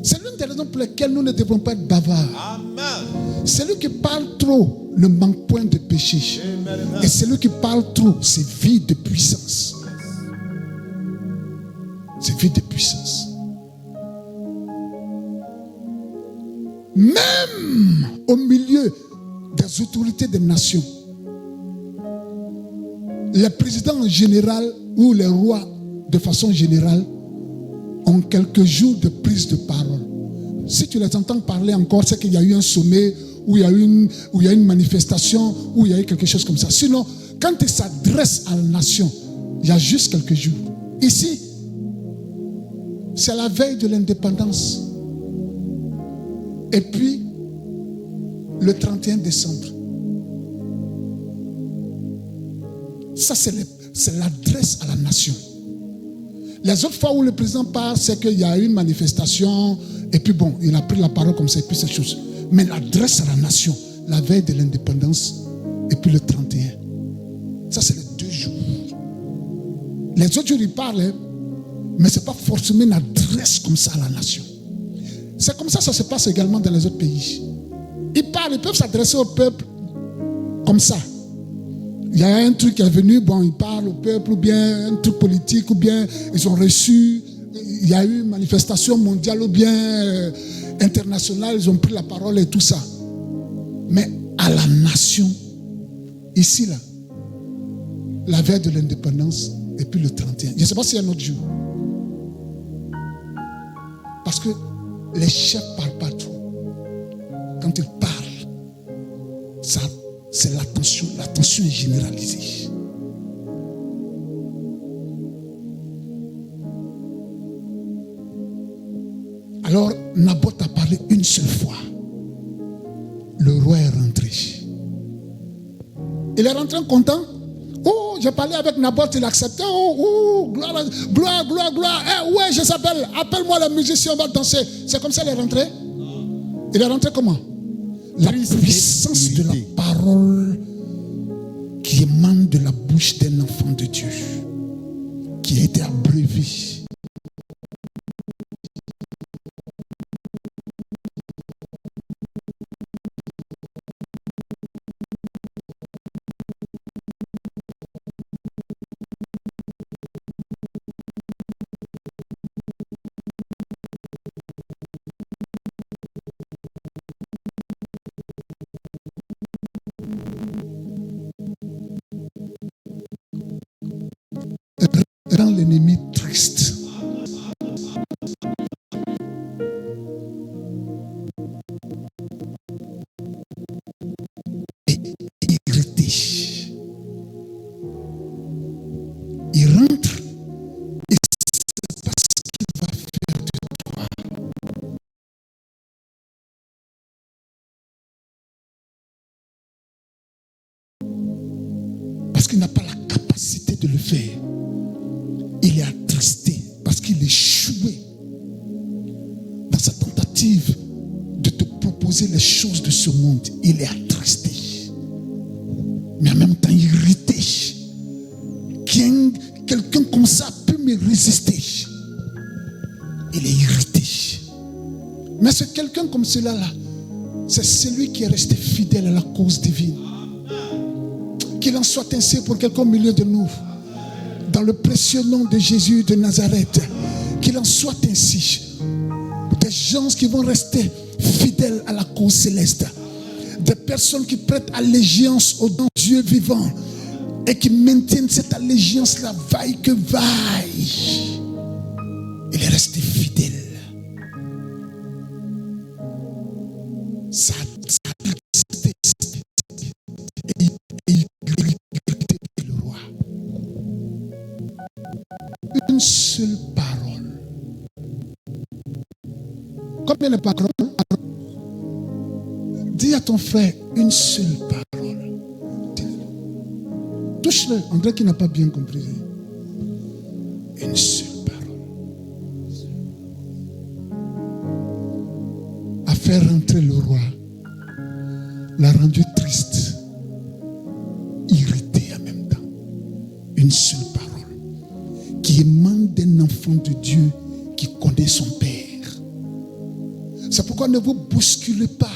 C'est l'une des raisons pour lesquelles nous ne devons pas être bavards. Amen. Celui qui parle trop ne manque point de péché. Amen. Et celui qui parle trop, c'est vide de puissance. C'est vide de puissance. Même au milieu des autorités des nations, les présidents en général ou les rois de façon générale ont quelques jours de prise de parole. Si tu les entends parler encore, c'est qu'il y a eu un sommet, ou il y a eu une manifestation, ou il y a eu quelque chose comme ça. Sinon, quand ils s'adressent à la nation, il y a juste quelques jours. Ici, c'est la veille de l'indépendance. Et puis, le 31 décembre. Ça, c'est l'adresse à la nation. Les autres fois où le président parle, c'est qu'il y a eu une manifestation, et puis bon, il a pris la parole comme ça, et puis cette chose. Mais l'adresse à la nation, la veille de l'indépendance, et puis le 31. Ça, c'est les 2 jours. Les autres jours, il parle, hein, mais ce n'est pas forcément une adresse comme ça à la nation. C'est comme ça se passe également dans les autres pays. Ils parlent, ils peuvent s'adresser au peuple comme ça. Il y a un truc qui est venu, bon, ils parlent au peuple, ou bien un truc politique, ou bien ils ont reçu, il y a eu une manifestation mondiale, ou bien internationale, ils ont pris la parole et tout ça. Mais à la nation, ici, là, la veille de l'indépendance, et puis le 31. Je ne sais pas s'il y a un autre jour. Parce que les chefs ne parlent pas trop. Quand ils parlent, ça, c'est l'attention est généralisée. Alors, Naboth a parlé une seule fois. Le roi est rentré. Il est rentré content. Oh, j'ai parlé avec Naboth, il a accepté. Oh, gloire, gloire, gloire, gloire. Eh, ouais, je s'appelle. Appelle-moi la musicien, on va danser. C'est comme ça qu'il est rentré. Il est rentré comment? La puissance de la parole qui émane de la bouche d'un enfant de Dieu, qui a été abreuvé. Rend l'ennemi triste. Et irrité. Il rentre et c'est pas ce qu'il va faire de toi. Parce qu'il n'a pas la capacité de le faire. Il est attristé parce qu'il échoué dans sa tentative de te proposer les choses de ce monde. Il est attristé, mais en même temps irrité. Quelqu'un comme ça peut me résister. Il est irrité. Mais c'est quelqu'un comme cela-là, c'est celui qui est resté fidèle à la cause divine. Qu'il en soit ainsi pour quelqu'un au milieu de nous. Dans le précieux nom de Jésus de Nazareth, qu'il en soit ainsi. Des gens qui vont rester fidèles à la cause céleste. Des personnes qui prêtent allégeance au Dieu vivant et qui maintiennent cette allégeance-là, vaille que vaille. Il est resté fidèle. Ça a resté. Et il était le roi. Une seule parole. Combien de paroles? Dis à ton frère une seule parole. Touche-le. André qui n'a pas bien compris. Une seule parole. A faire rentrer le roi. L'a rendu triste. Irrité en même temps. Une seule parole. Qui émane d'un enfant de Dieu qui connaît son Père. C'est pourquoi ne vous bousculez pas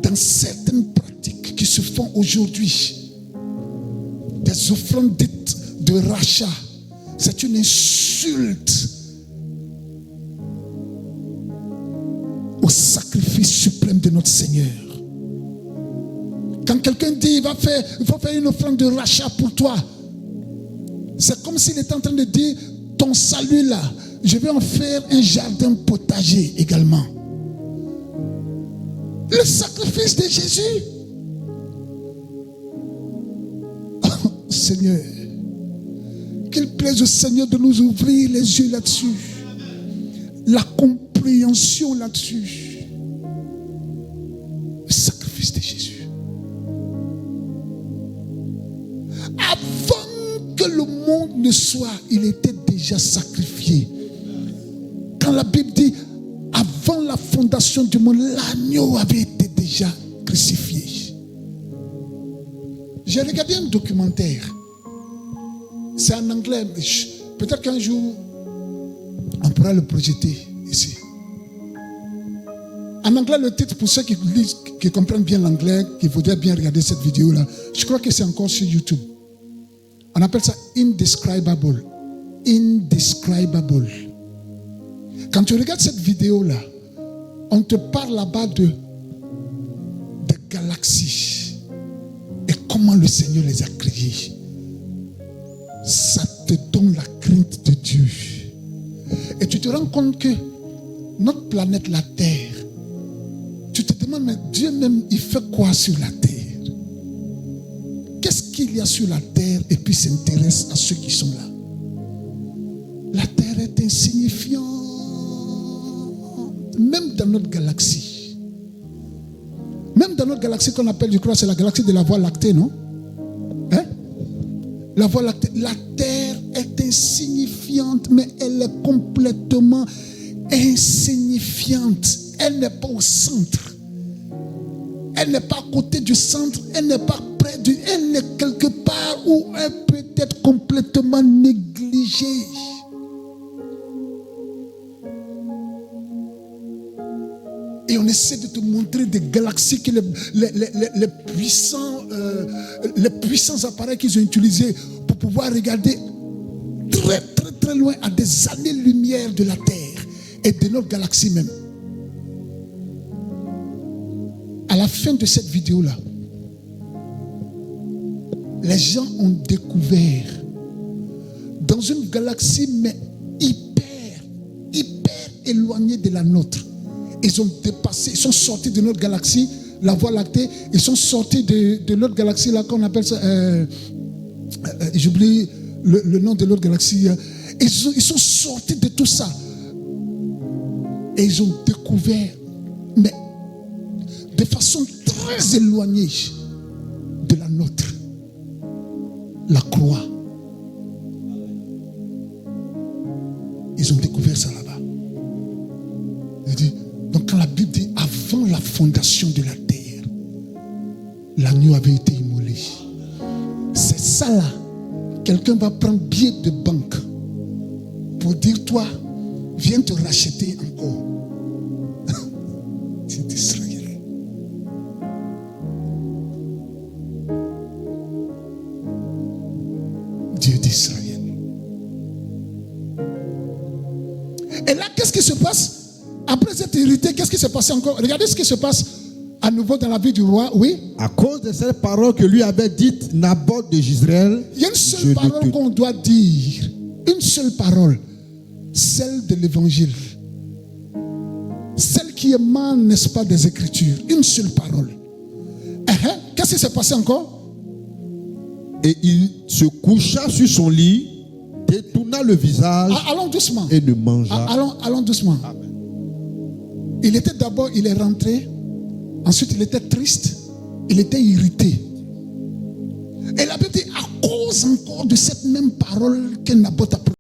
dans certaines pratiques qui se font aujourd'hui. Des offrandes dites de rachat. C'est une insulte au sacrifice suprême de notre Seigneur. Quand quelqu'un dit il faut faire une offrande de rachat pour toi, c'est comme s'il était en train de dire ton salut là, je vais en faire un jardin potager également. Le sacrifice de Jésus. Oh, Seigneur, qu'il plaise au Seigneur de nous ouvrir les yeux là-dessus. La compréhension là-dessus. Le sacrifice de Jésus. Avant que le monde ne soit, il était déjà sacrifié. Quand la Bible dit avant la fondation du monde, l'agneau avait été déjà crucifié. J'ai regardé un documentaire. C'est en anglais, mais peut-être qu'un jour on pourra le projeter ici. En anglais, le titre, pour ceux qui comprennent bien l'anglais, qui voudraient bien regarder cette vidéo-là, je crois que c'est encore sur YouTube. On appelle ça Indescribable. Indescribable. Quand tu regardes cette vidéo-là, on te parle là-bas de galaxies et comment le Seigneur les a créées. Ça te donne la crainte de Dieu. Et tu te rends compte que notre planète, la Terre, tu te demandes, mais Dieu même, il fait quoi sur la Terre? Qu'est-ce qu'il y a sur la Terre? Et puis s'intéresse à ceux qui sont là. La Terre est insignifiante. Même dans notre galaxie. Même dans notre galaxie qu'on appelle, je crois, c'est la galaxie de la Voie lactée, non? Hein? La Voie lactée. La Terre est insignifiante, mais elle est complètement insignifiante. Elle n'est pas au centre. Elle n'est pas à côté du centre. Elle n'est pas près du... Elle est quelque part où elle peut être complètement négligée. Et on essaie de te montrer des galaxies que les puissants appareils qu'ils ont utilisés pour pouvoir regarder très très très loin, à des années-lumière de la Terre et de notre galaxie même. À la fin de cette vidéo-là, les gens ont découvert dans une galaxie mais hyper éloignée de la nôtre. Ils ont dépassé, ils sont sortis de notre galaxie, la Voie lactée, ils sont sortis de l'autre galaxie là qu'on appelle ça, j'oublie le nom de l'autre galaxie. Ils sont sortis de tout ça et ils ont découvert, mais de façon très éloignée de la nôtre, la croix. Ils ont découvert ça là-bas. Il dit, donc quand la Bible dit avant la fondation de la terre, l'agneau avait été immolé. C'est ça là. Quelqu'un va prendre billet de banque pour dire, toi, viens te racheter encore. C'est d'Israël. Dieu d'Israël. Et là, qu'est-ce qui se passe? Après cette hérité, qu'est-ce qui s'est passé encore? Regardez ce qui se passe à nouveau dans la vie du roi, oui. À cause de cette parole que lui avait dite Naboth de Jezreel, il y a une seule parole qu'on doit dire. Une seule parole. Celle de l'évangile. Celle qui émane, n'est-ce pas, des Écritures. Une seule parole. Qu'est-ce qui s'est passé encore? Et il se coucha sur son lit, détourna le visage allons doucement. et ne mangea. Allons doucement. Amen. Il était d'abord, il est rentré. Ensuite, il était triste. Il était irrité. Et la Bible dit, à cause encore de cette même parole que Naboth a prononcée,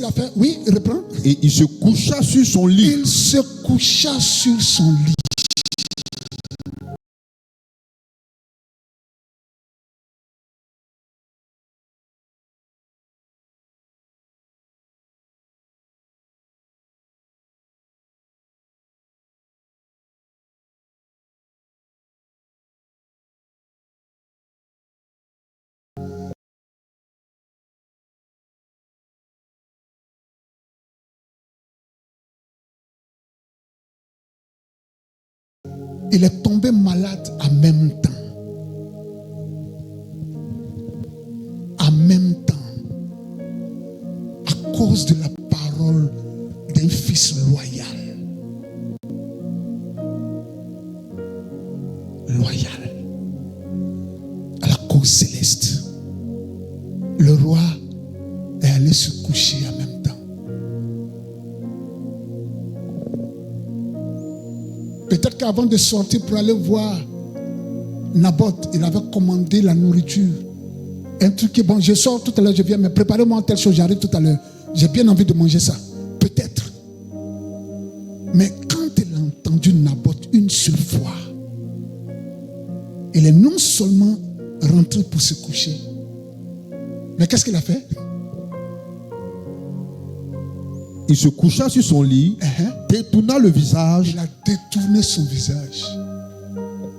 qu'il a fait? Oui, reprend. Et il se coucha sur son lit. Il se coucha sur son lit. Il est tombé malade en même temps. En même temps. À cause de la parole d'un fils loyal. Loyal. À la cause céleste. Le roi est allé se coucher en même temps. Peut-être qu'avant de sortir pour aller voir Naboth, il avait commandé la nourriture. Un truc qui est bon, je sors tout à l'heure, je viens, mais préparez-moi telle chose, j'arrive tout à l'heure. J'ai bien envie de manger ça. Peut-être. Mais quand il a entendu Naboth une seule fois, il est non seulement rentré pour se coucher, mais qu'est-ce qu'il a fait? Il se coucha sur son lit, détourna le visage. Il a détourné son visage.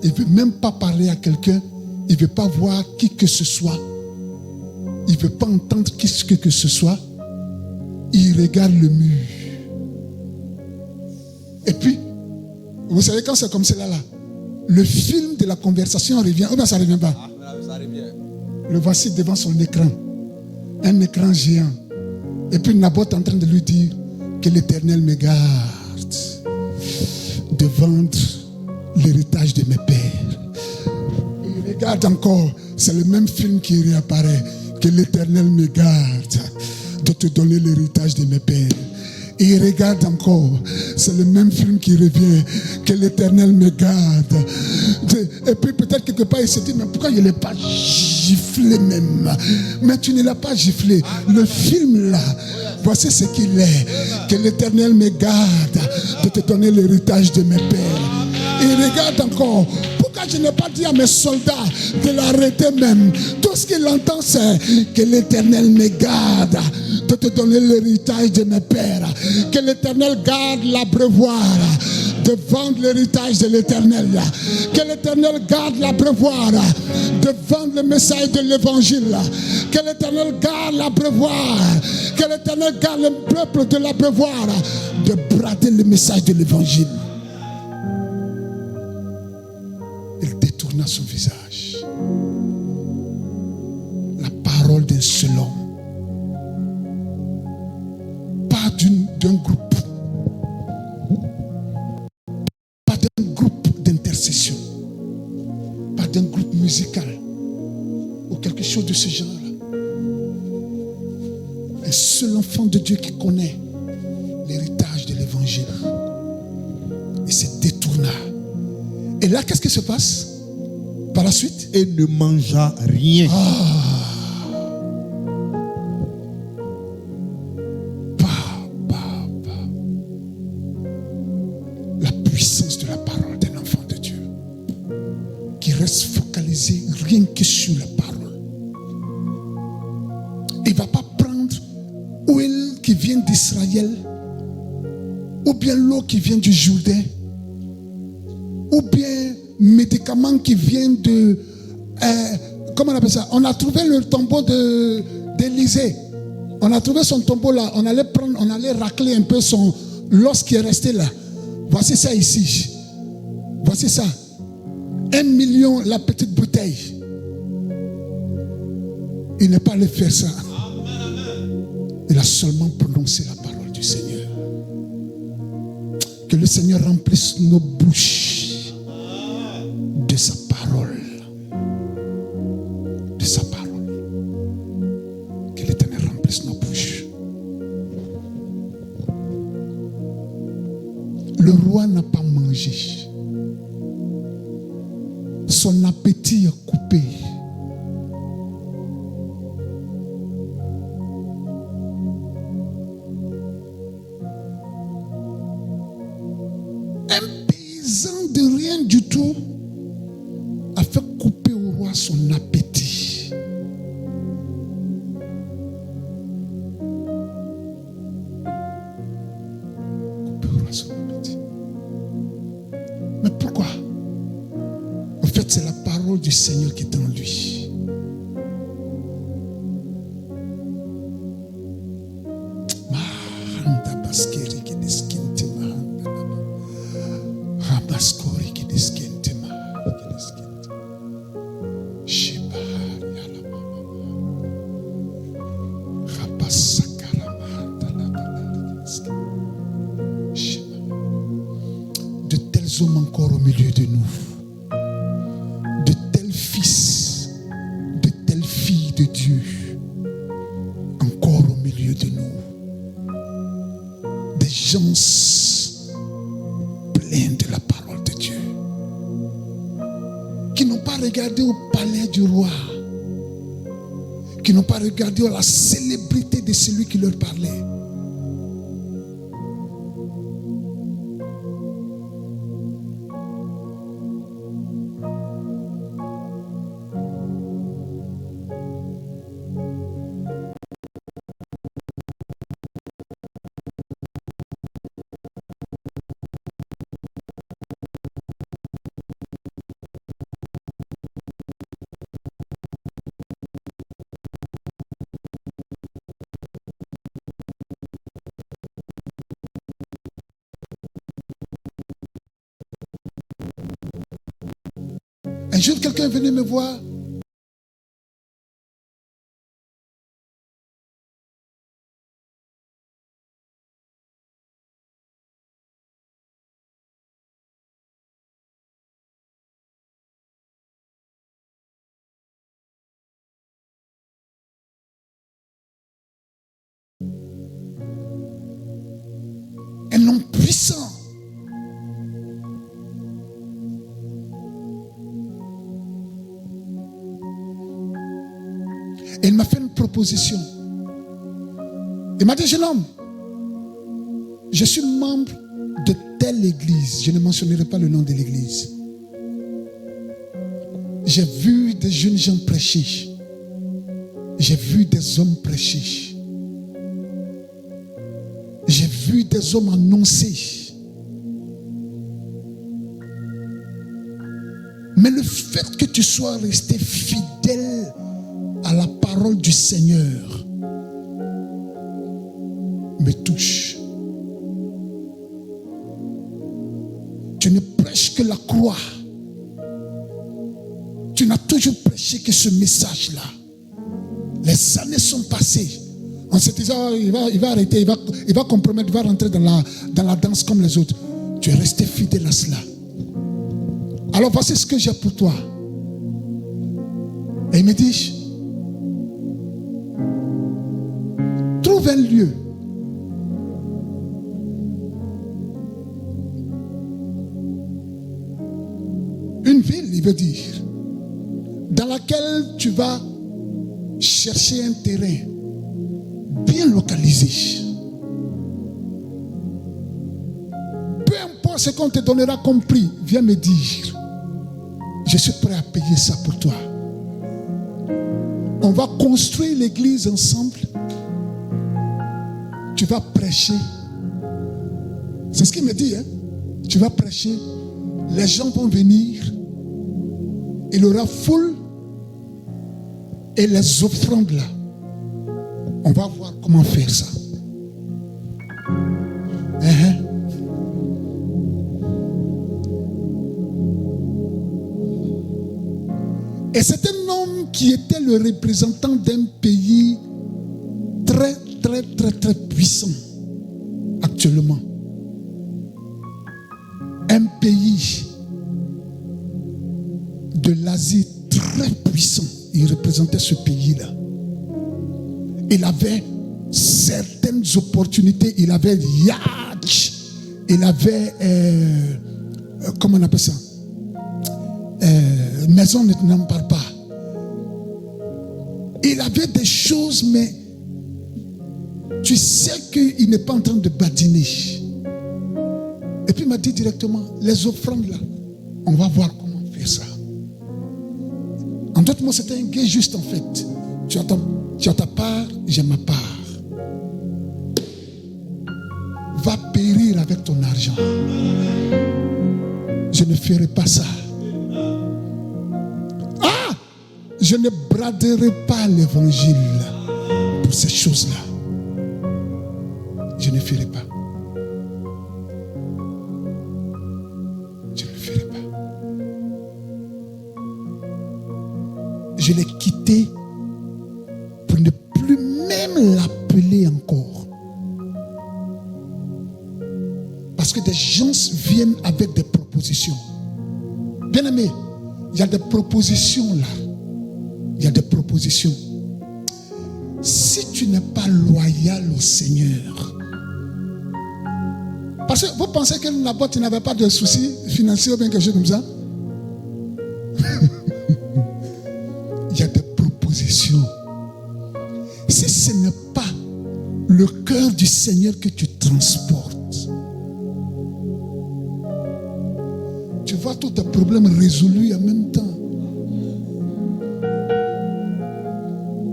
Il ne veut même pas parler à quelqu'un. Il ne veut pas voir qui que ce soit. Il ne veut pas entendre qui que ce soit. Il regarde le mur. Et puis, vous savez, quand c'est comme cela, là, le film de la conversation revient. Oh bien, ça ne revient pas. Ça revient. Le voici devant son écran. Un écran géant. Et puis Naboth est en train de lui dire que l'Éternel me garde de vendre l'héritage de mes pères. Et il regarde encore, c'est le même film qui réapparaît, que l'Éternel me garde de te donner l'héritage de mes pères. Et il regarde encore, c'est le même film qui revient, que l'Éternel me garde. Et puis peut-être quelque part il se dit, mais pourquoi je ne l'ai pas giflé même? Mais tu ne l'as pas giflé. Le film là, voici ce qu'il est, que l'Éternel me garde de te donner l'héritage de mes pères. Et il regarde encore, pourquoi je n'ai pas dit à mes soldats de l'arrêter même? Tout ce qu'il entend c'est que l'Éternel me garde de te donner l'héritage de mes pères. Que l'Éternel garde l'abreuvoir de vendre l'héritage de l'Éternel. Que l'Éternel garde l'abreuvoir de vendre le message de l'Évangile. Que l'Éternel garde l'abreuvoir. Que l'Éternel garde le peuple de l'abreuvoir de brader le message de l'Évangile. Il détourna son visage. La parole d'un seul homme. Pas d'un groupe. Pas d'un groupe d'intercession. Pas d'un groupe musical. Ou quelque chose de ce genre-là. Un seul enfant de Dieu qui connaît l'héritage de l'Évangile. Et se détourna. Et là, qu'est-ce qui se passe par la suite? Et ne mangea rien. La puissance de la parole d'un enfant de Dieu qui reste focalisé rien que sur la parole. Il ne va pas prendre l'huile qui vient d'Israël ou bien l'eau qui vient du Jourdain ou bien médicaments qui viennent de comment on appelle ça? On a trouvé le tombeau d'Élisée. On a trouvé son tombeau là. On allait racler un peu l'os qui est resté là. Voici ça ici. Voici ça. 1 million la petite bouteille. Il n'est pas allé faire ça. Il a seulement prononcé la parole du Seigneur. Que le Seigneur remplisse nos bouches de sa parole. De sa parole. Que l'Éternel remplisse nos bouches. Le roi n'a pas mangé. Son appétit est coupé. Un paysan de rien du tout a fait couper au roi son appétit. Couper au roi son appétit. Mais pourquoi? En fait, c'est la parole du Seigneur qui est en lui. De tels hommes encore au milieu de nous, de tels fils, de telles filles de Dieu encore au milieu de nous, des gens pleins de la parole de Dieu, qui n'ont pas regardé au palais du roi, qui n'ont pas regardé à la célébrité de celui qui leur parlait. Un jour, quelqu'un venait me voir. Un homme puissant. Et il m'a fait une proposition. Il m'a dit, jeune homme, je suis membre de telle église. Je ne mentionnerai pas le nom de l'église. J'ai vu des jeunes gens prêcher. J'ai vu des hommes prêcher. J'ai vu des hommes annoncer. Mais le fait que tu sois resté fidèle à la parole du Seigneur me touche. Tu ne prêches que la croix. Tu n'as toujours prêché que ce message-là. Les années sont passées. On se disait, oh, il va arrêter, il va compromettre, il va rentrer dans la danse comme les autres. Tu es resté fidèle à cela. Alors voici ce que j'ai pour toi. Et il me dit, trouve un lieu. Une ville, il veut dire, dans laquelle tu vas chercher un terrain bien localisé. Peu importe ce qu'on te donnera comme prix, viens me dire. Je suis prêt à payer ça pour toi. On va construire l'église ensemble. Tu vas prêcher. C'est ce qu'il me dit. Tu vas prêcher. Les gens vont venir. Il y aura foule. Et les offrandes là. On va voir comment faire ça. Et c'est un homme qui était le représentant d'un pays très, très, très, très puissant actuellement. Un pays de l'Asie très puissant. Il représentait ce pays-là. Il avait certaines opportunités. Il avait yacht. Il avait, comment on appelle ça? Maison, n'en parle pas. Il avait des choses, mais tu sais qu'il n'est pas en train de badiner. Et puis il m'a dit directement, les offrandes là, on va voir comment faire ça. En d'autres mots, c'était un gars juste en fait. Tu as ta part, j'ai ma part. Va périr avec ton argent. Je ne ferai pas ça. Ah! Je ne braderai pas l'évangile pour ces choses-là. Je ne ferai pas. Je ne ferai pas. Je l'ai quitté pour ne plus même l'appeler encore. Parce que des gens viennent avec des propositions. Bien aimé, il y a des propositions là. Il y a des propositions. Si tu n'es pas loyal au Seigneur, parce que vous pensez que Naboth n'avait pas de soucis financiers ou bien quelque chose comme ça? Il y a des propositions. Si ce n'est pas le cœur du Seigneur que tu transportes, tu vois tous tes problèmes résolus en même temps.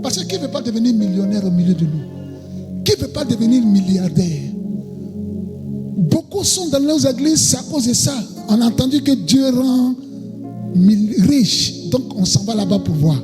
Parce que qui ne veut pas devenir millionnaire au milieu de nous? Qui ne veut pas devenir milliardaire? Beaucoup sont dans nos églises, c'est à cause de ça. On a entendu que Dieu rend riche. Donc on s'en va là-bas pour voir.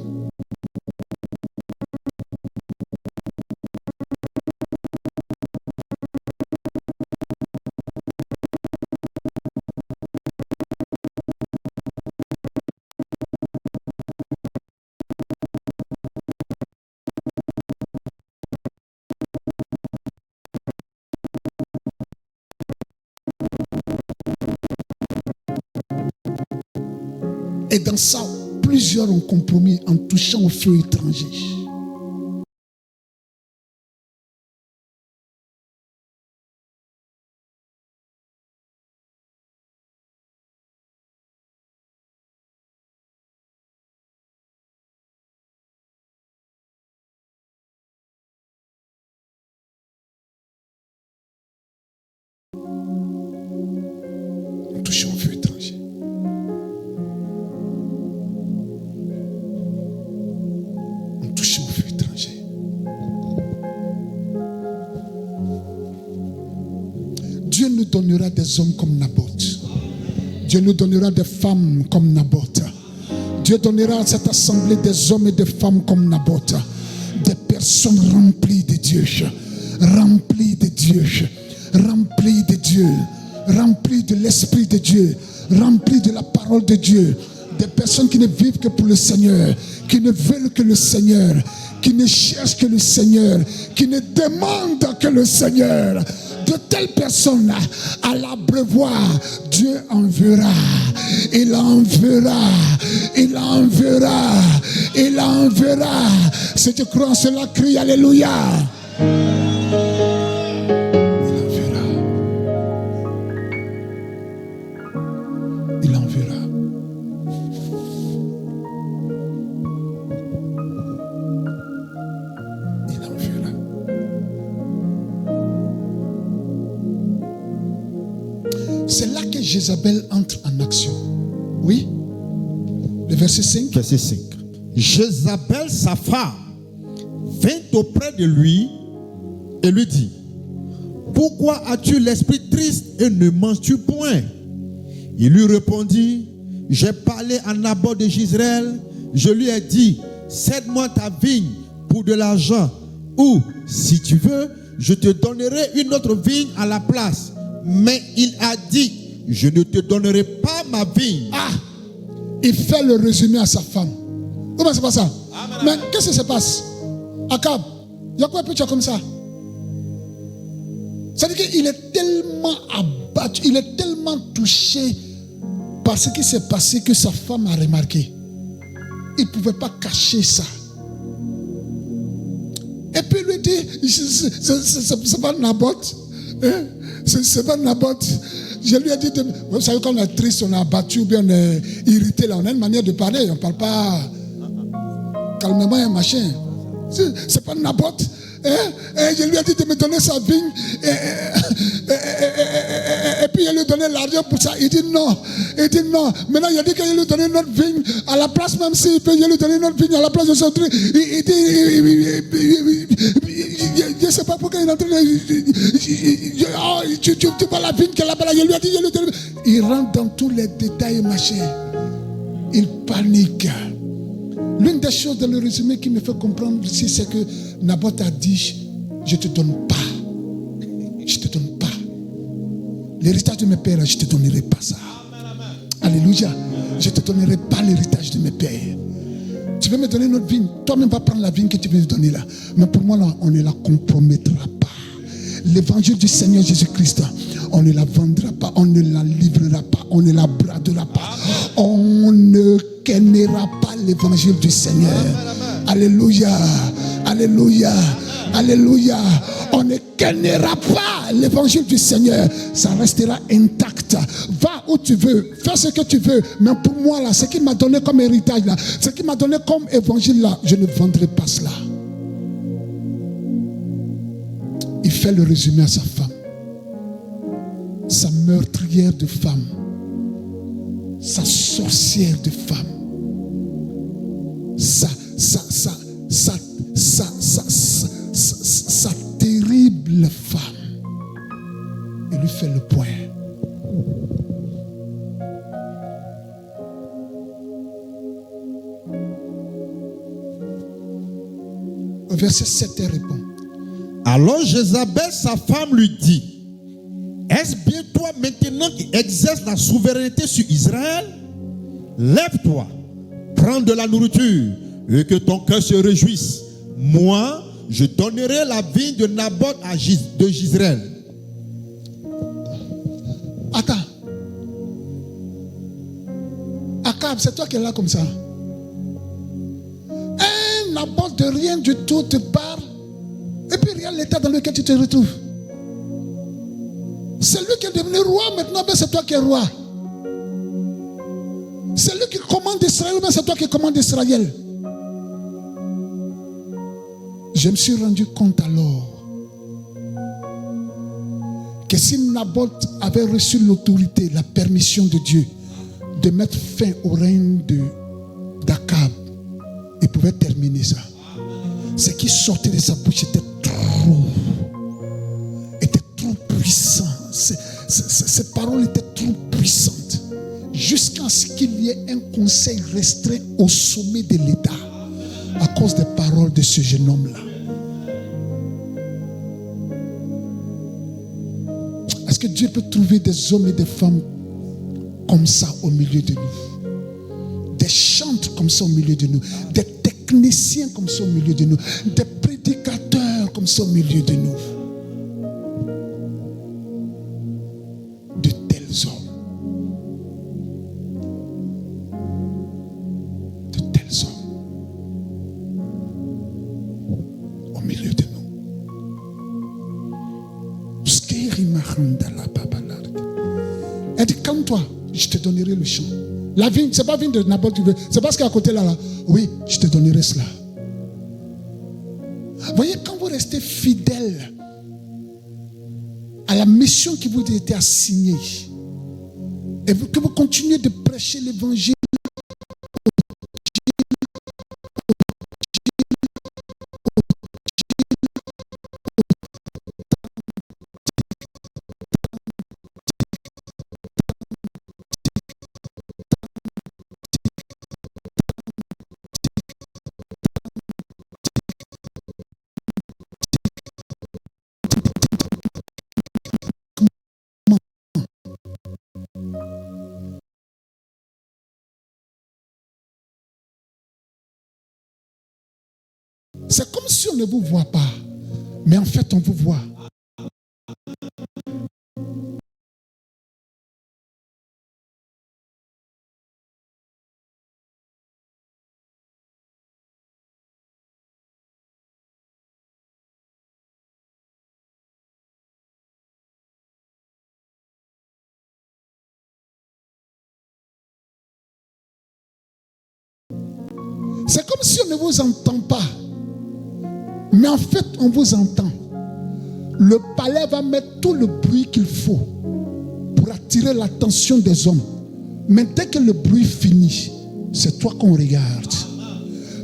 Et dans ça, plusieurs ont compromis en touchant au feu étranger. En touchant au feu étranger. Dieu nous donnera des hommes comme Naboth. Dieu nous donnera des femmes comme Naboth. Dieu donnera à cette assemblée des hommes et des femmes comme Naboth. Des personnes remplies de Dieu. Remplies de Dieu. Remplies de Dieu. Remplies de l'Esprit de Dieu. Remplies de la parole de Dieu. Des personnes qui ne vivent que pour le Seigneur. Qui ne veulent que le Seigneur. Qui ne cherchent que le Seigneur. Qui ne demandent que le Seigneur. De telles personnes à l'abreuvoir, Dieu enverra. Il enverra. Il enverra. Il enverra. Si tu crois en cela, crie Alléluia. Il enverra. Il enverra. C'est là que Jézabel entre en action. Oui. Le verset 5. Verset 5. Jézabel, sa femme, vint auprès de lui et lui dit: pourquoi as-tu l'esprit triste et ne manges-tu point? Il lui répondit: j'ai parlé à Naboth de Jezreel, je lui ai dit: cède-moi ta vigne pour de l'argent, ou si tu veux, je te donnerai une autre vigne à la place. Mais il a dit: je ne te donnerai pas ma vigne. Ah, il fait le résumé à sa femme. Comment c'est pas ça? Amen. Mais qu'est-ce qui se passe? Akab, il y a quoi un peu comme ça? C'est-à-dire qu'il est tellement abattu, il est tellement touché par ce qui s'est passé que sa femme a remarqué. Il ne pouvait pas cacher ça. Et puis il lui dit: c'est pas Naboth. Hein? C'est pas Naboth. Je lui ai dit, vous savez, quand on est triste, on est abattu ou bien on est irrité, là, on a une manière de parler. On ne parle pas calmement et machin. C'est pas Naboth. Et je lui ai dit de me donner sa vigne. Et puis puis il lui donnait l'argent pour ça. Il dit non. Il dit non. Maintenant, il a dit qu'il lui donnait notre vigne à la place, même s'il peut lui donner notre vigne à la place de son truc. Il dit, je ne sais pas pourquoi il est en train de... Tu vois la vigne qu'elle a là. Il lui a dit, il rentre dans tous les détails, machin. Il panique. L'une des choses dans le résumé qui me fait comprendre ici, c'est que Naboth a dit, je ne te donne pas. Je ne te donne pas. L'héritage de mes pères, je ne te donnerai pas ça. Alléluia. Je ne te donnerai pas l'héritage de mes pères. Tu veux me donner notre vigne. Toi-même va prendre la vigne que tu veux me donner là. Mais pour moi, là, on ne la compromettra pas. L'évangile du Seigneur Jésus-Christ, on ne la vendra pas, on ne la livrera pas, on ne la bradera pas. On ne kennera pas l'évangile du Seigneur. Alléluia. Alléluia. Alléluia. On ne kennera pas l'évangile du Seigneur. Ça restera intact. Va où tu veux, fais ce que tu veux. Mais pour moi là, ce qui m'a donné comme héritage là, ce qui m'a donné comme évangile là, je ne vendrai pas cela. Il fait le résumé à sa femme, sa meurtrière de femme, sa sorcière de femme, sa terrible femme. Il lui fait le point. Au verset 7, elle répond. Alors Jézabel, sa femme, lui dit, est-ce bien toi maintenant qui exerces la souveraineté sur Israël? Lève-toi, prends de la nourriture et que ton cœur se réjouisse. Moi, je donnerai la vigne de Naboth de Jezreel. Attends. Akab, c'est toi qui es là comme ça. Un Naboth de rien du tout te parle. Et puis regarde l'état dans lequel tu te retrouves. C'est lui qui est devenu roi, maintenant ben c'est toi qui es roi. C'est lui qui commande Israël, mais c'est toi qui commandes Israël. Je me suis rendu compte alors que si Naboth avait reçu l'autorité, la permission de Dieu de mettre fin au règne d'Akab, il pouvait terminer ça. Ce qui sortait de sa bouche était trop puissant. Ces paroles étaient trop puissantes. Jusqu'à ce qu'il y ait un conseil restreint au sommet de l'État à cause des paroles de ce jeune homme-là. Est-ce que Dieu peut trouver des hommes et des femmes comme ça au milieu de nous? Des chantres comme ça au milieu de nous, des techniciens comme ça au milieu de nous, des prédicateurs comme ça au milieu de nous. De tels hommes. De tels hommes. Au milieu de nous. Elle dit, calme-toi, je te donnerai le champ. La vigne, c'est pas vigne de Naboth, tu veux. C'est parce qu'à côté là, oui, je te donnerai cela. Voyez, quand vous restez fidèle à la mission qui vous a été assignée, et que vous continuez de prêcher l'évangile, c'est comme si on ne vous voit pas, mais en fait on vous voit. C'est comme si on ne vous entend pas. Mais en fait, on vous entend. Le palais va mettre tout le bruit qu'il faut pour pour attirer l'attention des hommes. Mais dès que le bruit finit, c'est toi qu'on regarde.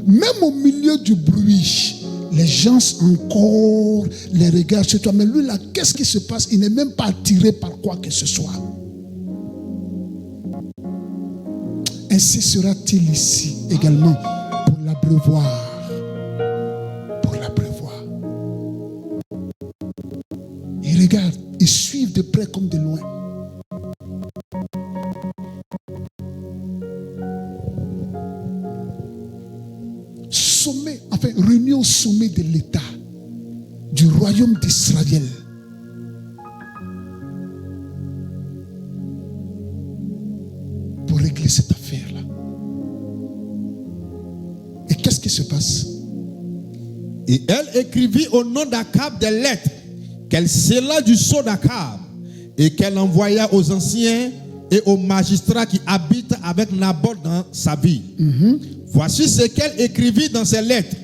Même au milieu du bruit, les gens encore les regardent sur toi. Mais lui là, qu'est-ce qui se passe? Il n'est même pas attiré par quoi que ce soit. Ainsi sera-t-il ici également pour l'abreuvoir. Pour l'abreuvoir. Ils regardent, ils suivent de près comme de loin. Sommet, enfin réunis au sommet de l'État du royaume d'Israël. Pour régler cette affaire-là. Et qu'est-ce qui se passe? Et elle écrivit au nom d'Akab des lettres qu'elle scella du sceau d'Akab et qu'elle envoya aux anciens et aux magistrats qui habitent avec Naboth dans sa ville. Voici ce qu'elle écrivit dans ses lettres.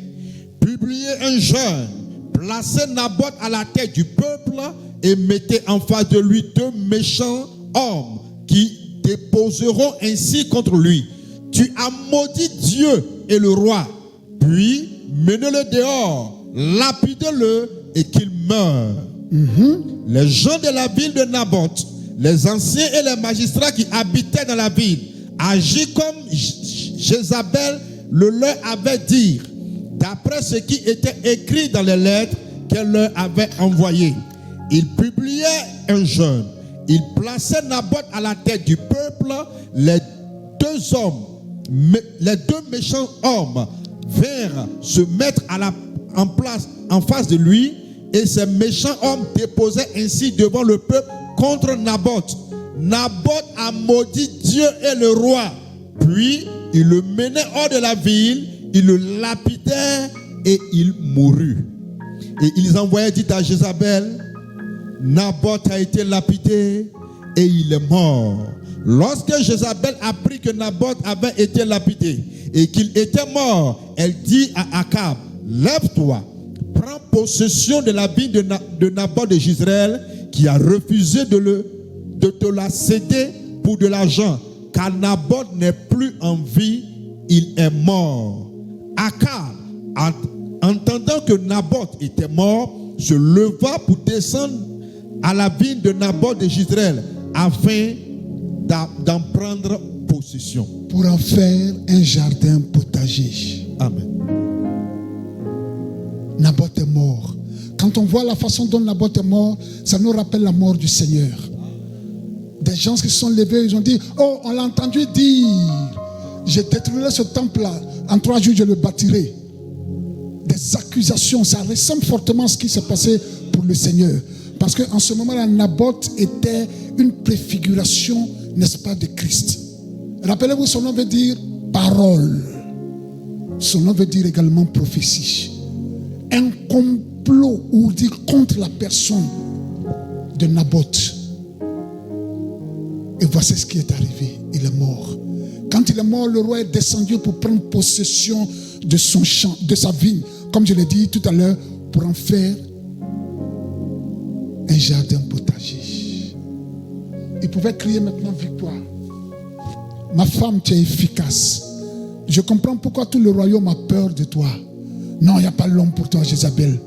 Publiez un jeûne, placez Naboth à la tête du peuple et mettez en face de lui 2 méchants hommes qui déposeront ainsi contre lui. Tu as maudit Dieu et le roi, puis menez-le dehors, lapidez-le et qu'il meure. Les gens de la ville de Naboth, les anciens et les magistrats qui habitaient dans la ville, agirent comme Jézabel le leur avait dit, d'après ce qui était écrit dans les lettres qu'elle leur avait envoyées. Ils publiaient un jeûne. Ils plaçaient Naboth à la tête du peuple. Les 2 méchants hommes vinrent se mettre en place en face de lui, et ces méchants hommes déposaient ainsi devant le peuple contre Naboth. Naboth a maudit Dieu et le roi. Puis il le menait hors de la ville, il le lapidait et il mourut. Et ils envoyaient dire à Jézabel, Naboth a été lapidé et il est mort. Lorsque Jézabel apprit que Naboth avait été lapidé et qu'il était mort, elle dit à Akab, lève-toi, prends possession de la ville de Naboth de Jezreel, qui a refusé de te la céder pour de l'argent, car Naboth n'est plus en vie, il est mort. Akab, entendant que Naboth était mort, se leva pour descendre à la ville de Naboth de Jezreel, afin d'en prendre possession. Pour en faire un jardin potager. Amen. Naboth est mort. Quand on voit la façon dont Naboth est mort, ça nous rappelle la mort du Seigneur. Des gens qui se sont levés, ils ont dit, oh, on l'a entendu dire, je détruirai ce temple-là, en 3 jours je le bâtirai. Des accusations, ça ressemble fortement à ce qui s'est passé pour le Seigneur. Parce qu'en ce moment-là, Naboth était une préfiguration, n'est-ce pas, de Christ. Rappelez-vous, son nom veut dire parole. Son nom veut dire également prophétie. Un complot, ou dire contre la personne de Naboth. Et voici ce qui est arrivé. Il est mort. Quand il est mort, le roi est descendu pour prendre possession de son champ, de sa vigne, comme je l'ai dit tout à l'heure, pour en faire un jardin potager. Il pouvait crier maintenant victoire. Ma femme, tu es efficace. Je comprends pourquoi tout le royaume a peur de toi. Non, il n'y a pas l'homme pour toi, Jézabel.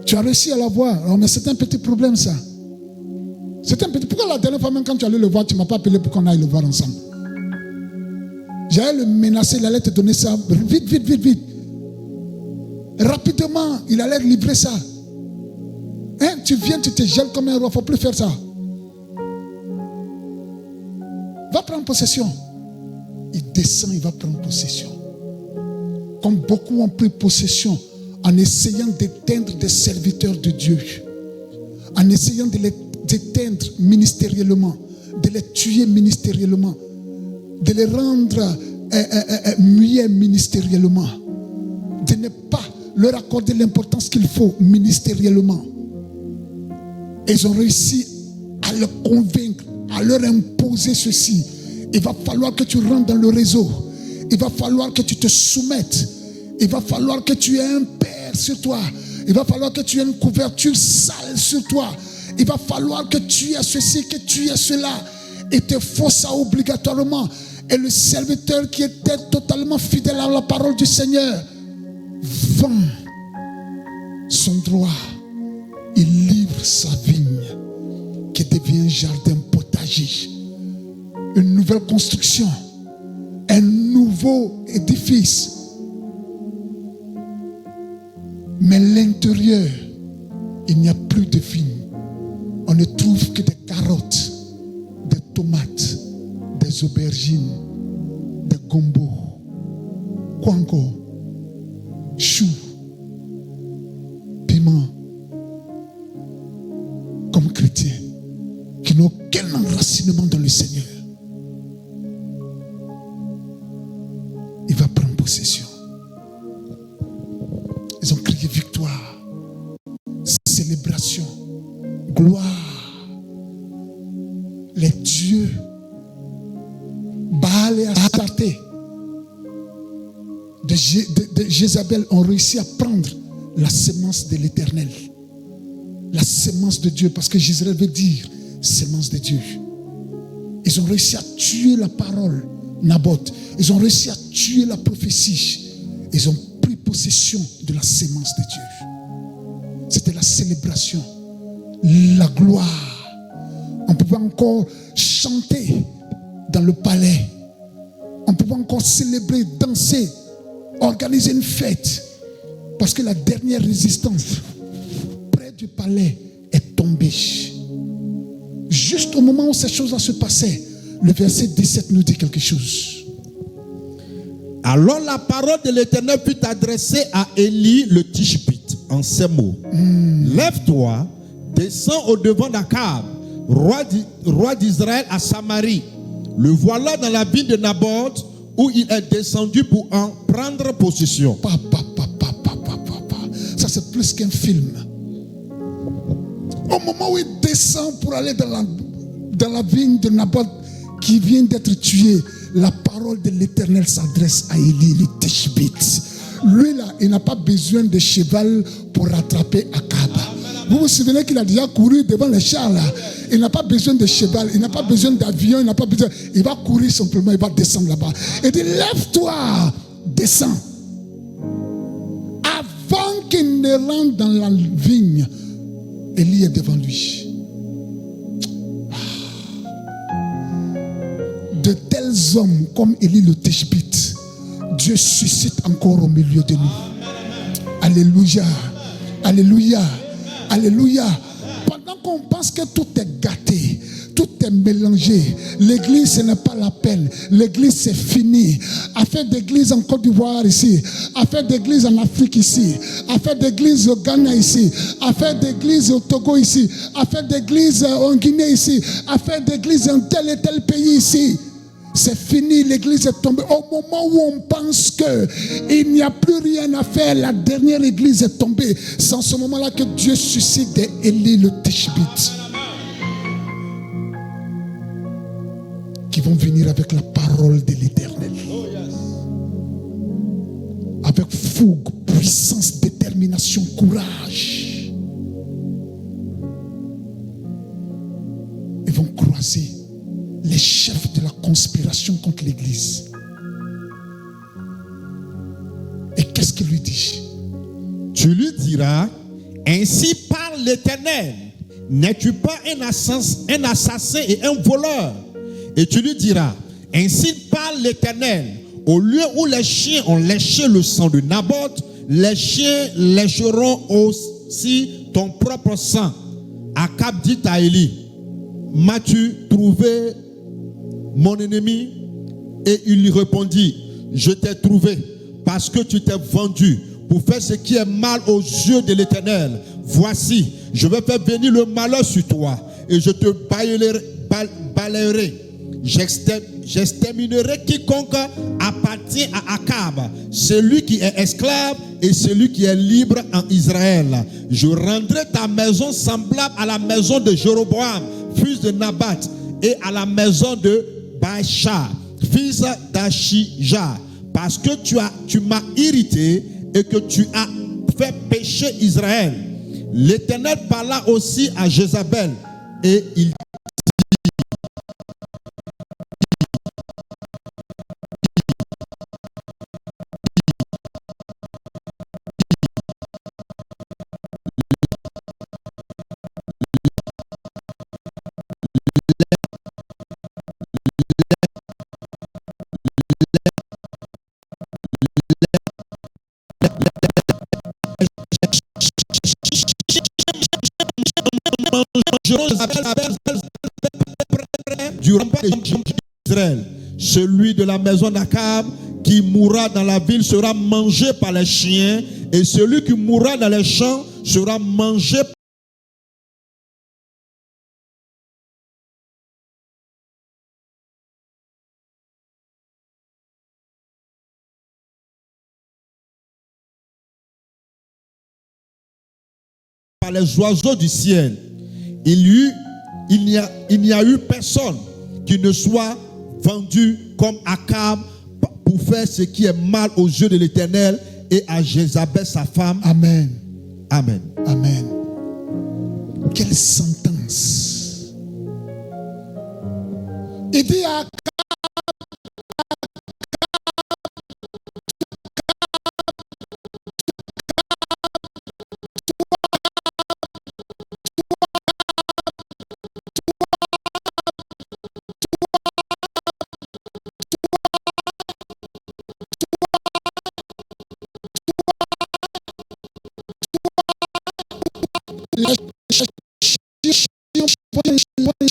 Tu as réussi à la voir. Oh, mais c'est un petit problème, ça. C'est un petit. Pourquoi la dernière fois, même quand tu allais le voir, tu ne m'as pas appelé pour qu'on aille le voir ensemble? J'allais le menacer, il allait te donner ça. Vite, vite, vite, vite. Rapidement, il allait livrer ça. Hein? Tu viens, tu te gèles comme un roi. Il ne faut plus faire ça. Va prendre possession. Il descend, il va prendre possession. Comme beaucoup ont pris possession en essayant d'éteindre des serviteurs de Dieu, en essayant de les éteindre ministériellement, de les tuer ministériellement, de les rendre muets ministériellement, de ne pas leur accorder l'importance qu'il faut ministériellement. Et ils ont réussi à le convaincre, à leur imposer ceci. Il va falloir que tu rentres dans le réseau. Il va falloir que tu te soumettes. Il va falloir que tu aies un père sur toi. Il va falloir que tu aies une couverture sale sur toi. Il va falloir que tu aies ceci, que tu aies cela. Il te faut ça obligatoirement. Et le serviteur qui était totalement fidèle à la parole du Seigneur vend son droit. Il livre sa vigne qui devient un jardin potager, une nouvelle construction, un nouveau édifice. Mais l'intérieur, il n'y a plus de vigne. On ne trouve que des carottes, des tomates, des aubergines, des gombo, quoi encore, choux, piment. Comme chrétiens qui n'ont aucun enracinement dans le Seigneur, il va prendre possession. Ils ont crié victoire, célébration, gloire. Les dieux Baal et Astarté de Jézabel ont réussi à prendre la semence de l'Éternel. La semence de Dieu, parce que Jézabel veut dire semence de Dieu. Ils ont réussi à tuer la parole, Naboth. Ils ont réussi à tuer la prophétie. Ils ont pris possession de la semence de Dieu. C'était la célébration, la gloire. On pouvait encore chanter dans le palais. On pouvait encore célébrer, danser, organiser une fête. Parce que la dernière résistance près du palais est tombée. Juste au moment où ces choses-là se passaient, le verset 17 nous dit quelque chose. Alors la parole de l'Éternel fut adressée à Élie le Tishbite en ces mots. Lève-toi, descends au devant d'Akab, roi d'Israël à Samarie. Le voilà dans la ville de Naboth où il est descendu pour en prendre possession. Ça c'est plus qu'un film. Au moment où il descend pour aller dans la vigne de Naboth qui vient d'être tué, la parole de l'Éternel s'adresse à Élie le Tishbite. Lui là, il n'a pas besoin de cheval pour rattraper Akab. Vous vous souvenez qu'il a déjà couru devant les chars là. Il n'a pas besoin de cheval, il n'a pas besoin d'avion, il n'a pas besoin. Il va courir simplement, il va descendre là-bas. Il dit lève-toi, descends. Avant qu'il ne rentre dans la vigne, Élie est devant lui. De tels hommes comme Élie le Tishbite, Dieu suscite encore au milieu de nous. Alléluia, alléluia, alléluia. Pendant qu'on pense que tout est gâté, tout est mélangé, l'église ce n'est pas la peine, l'église c'est fini. Affaire d'église en Côte d'Ivoire ici, affaire d'église en Afrique ici, affaire d'église au Ghana ici, affaire d'église au Togo ici, affaire d'église en Guinée ici, affaire d'église en tel et tel pays ici. C'est fini, l'église est tombée. Au moment où on pense qu'il n'y a plus rien à faire, la dernière église est tombée. C'est en ce moment-là que Dieu suscite des Élie le Tishbite qui vont venir avec la parole de l'Éternel. Avec fougue, puissance, détermination, courage. Ils vont croiser les chefs de la conspiration contre l'église. Et qu'est-ce qu'il lui dit? Tu lui diras, ainsi parle l'Éternel, n'es-tu pas un assassin et un voleur? Et tu lui diras, ainsi parle l'Éternel, au lieu où les chiens ont léché le sang de Naboth, les chiens lécheront aussi ton propre sang. Akab dit à Élie, m'as-tu trouvé mon ennemi? Et il lui répondit, je t'ai trouvé parce que tu t'es vendu pour faire ce qui est mal aux yeux de l'Éternel. Voici, je vais faire venir le malheur sur toi et je te balayerai. J'exterminerai quiconque appartient à Akab, celui qui est esclave et celui qui est libre en Israël. Je rendrai ta maison semblable à la maison de Jéroboam, fils de Nabat, et à la maison de Baasha, fils d'Achija, parce que tu m'as irrité et que tu as fait pécher Israël. L'Éternel parla aussi à Jézabel et il dit, du rempart d'Israël, celui de la maison d'Akab qui mourra dans la ville sera mangé par les chiens, et celui qui mourra dans les champs sera mangé par les oiseaux du ciel. Il n'y a eu personne qui ne soit vendu comme Akab pour faire ce qui est mal aux yeux de l'Éternel et à Jézabel sa femme. Amen. Amen. Amen. Quelle sentence. Il dit à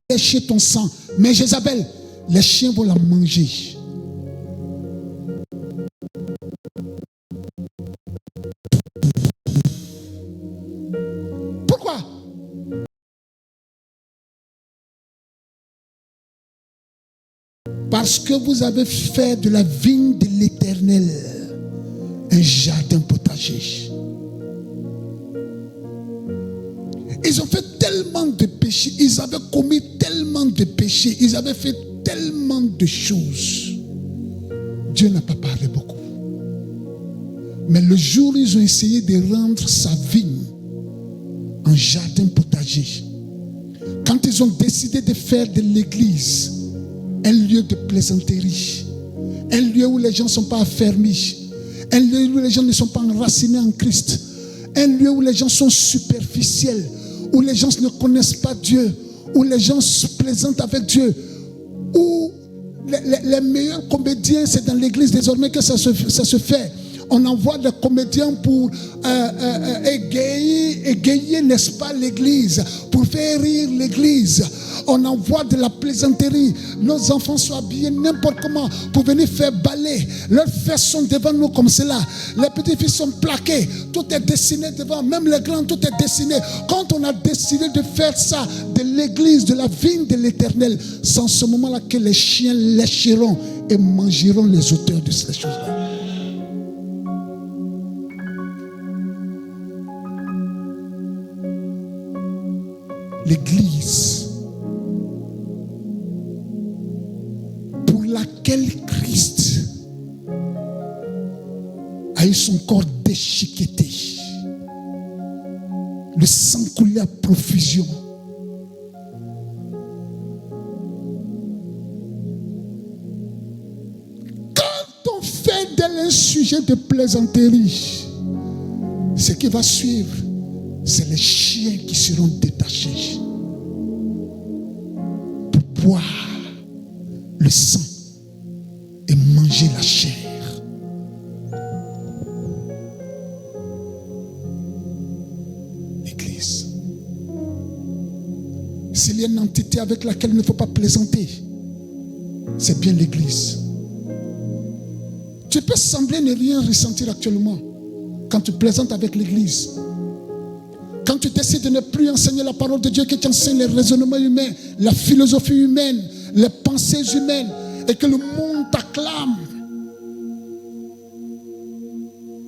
lécher ton sang, mais Jézabel, les chiens vont la manger. Pourquoi? Parce que vous avez fait de la vigne de l'Éternel un jardin potager. Ils ont fait tellement de péchés, ils avaient commis tellement de péchés, ils avaient fait tellement de choses. Dieu n'a pas parlé beaucoup. Mais le jour où ils ont essayé de rendre sa vigne un jardin potager, quand ils ont décidé de faire de l'église un lieu de plaisanterie, un lieu où les gens ne sont pas affermis, un lieu où les gens ne sont pas enracinés en Christ, un lieu où les gens sont superficiels, où les gens ne connaissent pas Dieu, où les gens se plaisantent avec Dieu, où les meilleurs comédiens, c'est dans l'église désormais que ça se fait. On envoie des comédiens pour égayer, n'est-ce pas, l'église, pour faire rire l'église. On envoie de la plaisanterie. Nos enfants sont habillés n'importe comment pour venir faire ballet. Leurs fesses sont devant nous comme cela. Les petites filles sont plaquées. Tout est dessiné devant. Même les grands, tout est dessiné. Quand on a décidé de faire ça, de l'église, de la vigne de l'Éternel, c'est en ce moment-là que les chiens lécheront et mangeront les auteurs de ces choses-là. L'église pour laquelle Christ a eu son corps déchiqueté, le sang coulé à profusion. Quand on fait d'elle un sujet de plaisanterie, ce qui va suivre, c'est les chiens qui seront détachés pour boire le sang et manger la chair. L'église. S'il y a une entité avec laquelle il ne faut pas plaisanter, c'est bien l'église. Tu peux sembler ne rien ressentir actuellement quand tu plaisantes avec l'église. Quand tu décides de ne plus enseigner la parole de Dieu, que tu enseignes les raisonnements humains, la philosophie humaine, les pensées humaines, et que le monde t'acclame.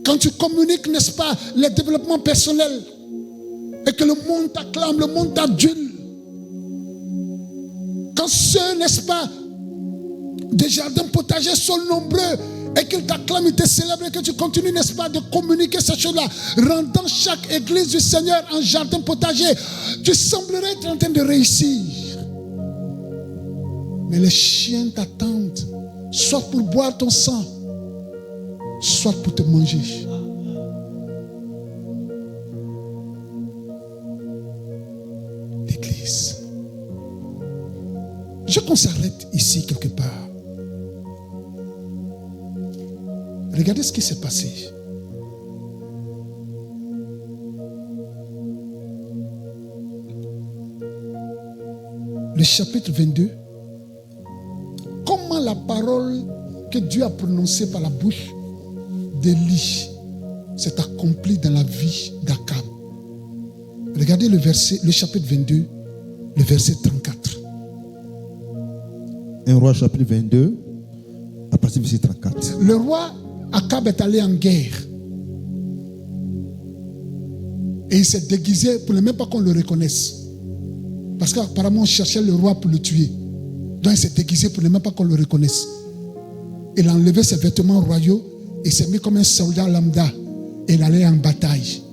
Quand tu communiques, n'est-ce pas, les développements personnels, et que le monde t'acclame, le monde t'adule. Quand ceux, n'est-ce pas, des jardins potagers sont nombreux et qu'il t'acclame, il te célèbre et que tu continues, n'est-ce pas, de communiquer ces choses-là, rendant chaque église du Seigneur un jardin potager, tu semblerais être en train de réussir. Mais les chiens t'attendent, soit pour boire ton sang, soit pour te manger. L'église. Je veux qu'on s'arrête ici quelque part. Regardez ce qui s'est passé. Le chapitre 22. Comment la parole que Dieu a prononcée par la bouche d'Élie s'est accomplie dans la vie d'Akab. Regardez le chapitre 22, le verset 34. 1 Roi chapitre 22, à partir du verset 34. Le roi Akab est allé en guerre. Et il s'est déguisé pour ne même pas qu'on le reconnaisse. Parce qu'apparemment on cherchait le roi pour le tuer. Donc il s'est déguisé pour ne même pas qu'on le reconnaisse. Il a enlevé ses vêtements royaux et s'est mis comme un soldat lambda. Et il allait en bataille.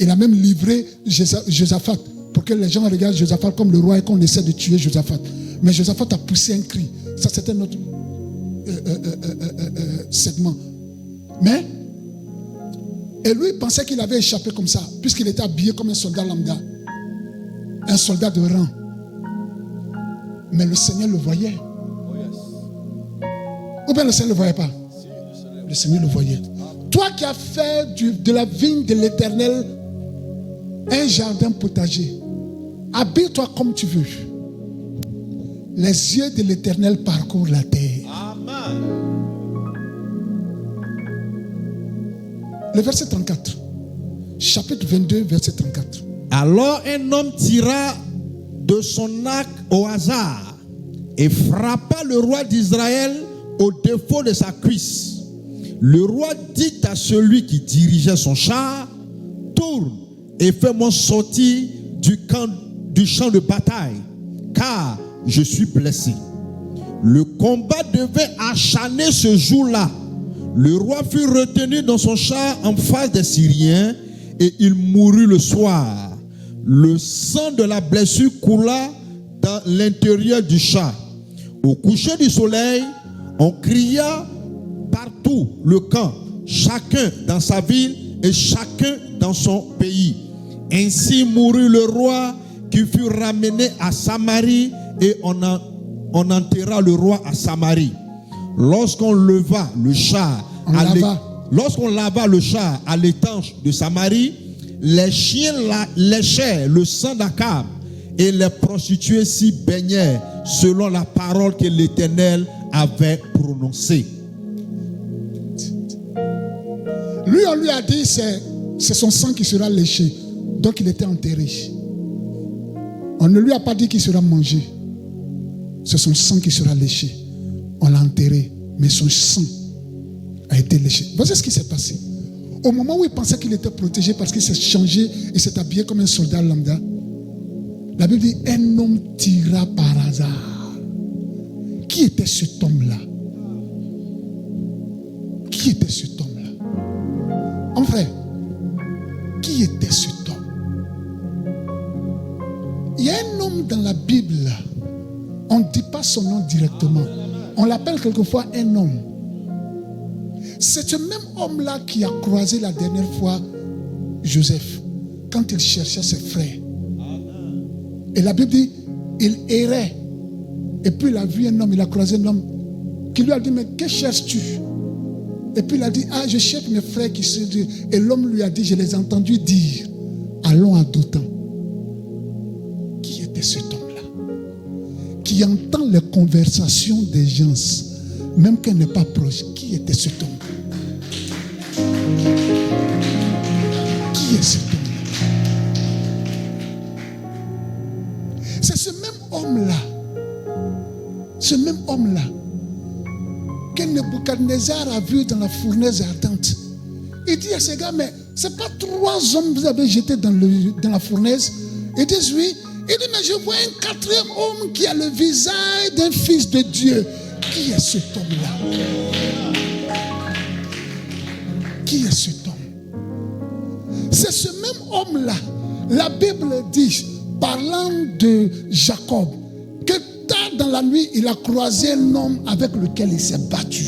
Il a même livré Josaphat pour que les gens regardent Josaphat comme le roi et qu'on essaie de tuer Josaphat. Mais Josaphat a poussé un cri. Ça, c'était notre segment. Mais, et lui, il pensait qu'il avait échappé comme ça, puisqu'il était habillé comme un soldat lambda. Un soldat de rang. Mais le Seigneur le voyait. Ou bien le Seigneur ne le voyait pas? Le Seigneur le voyait. Toi qui as fait de la vigne de l'Éternel un jardin potager, habille-toi comme tu veux. Les yeux de l'Éternel parcourent la terre. Amen. Le verset 34. Chapitre 22, verset 34. Alors un homme tira de son arc au hasard et frappa le roi d'Israël au défaut de sa cuisse. Le roi dit à celui qui dirigeait son char: tourne et fais-moi sortir du champ de bataille, car je suis blessé. Le combat devait acharner ce jour-là. Le roi fut retenu dans son char en face des Syriens et il mourut le soir. Le sang de la blessure coula dans l'intérieur du char. Au coucher du soleil, on cria partout le camp, chacun dans sa ville et chacun dans son pays. Ainsi mourut le roi qui fut ramené à Samarie et on enterra le roi à Samarie. Lorsqu'on lava le char à l'étanche de Samarie, les chiens léchaient le sang d'Akab et les prostituées s'y baignaient selon la parole que l'Éternel avait prononcée. Lui, on lui a dit c'est son sang qui sera léché. Donc il était enterré. On ne lui a pas dit qu'il sera mangé. C'est son sang qui sera léché. On l'a enterré, mais son sang a été léché. Voici ce qui s'est passé. Au moment où il pensait qu'il était protégé parce qu'il s'est changé et s'est habillé comme un soldat lambda, la Bible dit un homme tira par hasard. Qui était cet homme-là? Qui était cet homme-là? En vrai, qui était cet homme? Il y a un homme dans la Bible, on ne dit pas son nom directement. On l'appelle quelquefois un homme. C'est ce même homme-là qui a croisé la dernière fois Joseph, quand il cherchait ses frères. Et la Bible dit, il errait. Et puis il a vu un homme, il a croisé un homme qui lui a dit, mais que cherches-tu? Et puis il a dit, je cherche mes frères qui se disent. Et l'homme lui a dit, je les ai entendus dire, allons à Dothan. Qui était cet homme-là? Qui entend les conversations des gens, même qu'elle n'est pas proche. Qui était cet homme? Qui est cet homme? C'est ce même homme-là, que Nebuchadnezzar a vu dans la fournaise ardente. Il dit à ces gars, mais c'est pas 3 hommes que vous avez jetés dans la fournaise? Ils disent oui. Il dit, mais je vois un 4e homme qui a le visage d'un fils de Dieu. Qui est cet homme-là? Qui est cet homme? C'est ce même homme-là. La Bible dit, parlant de Jacob, que tard dans la nuit, il a croisé un homme avec lequel il s'est battu.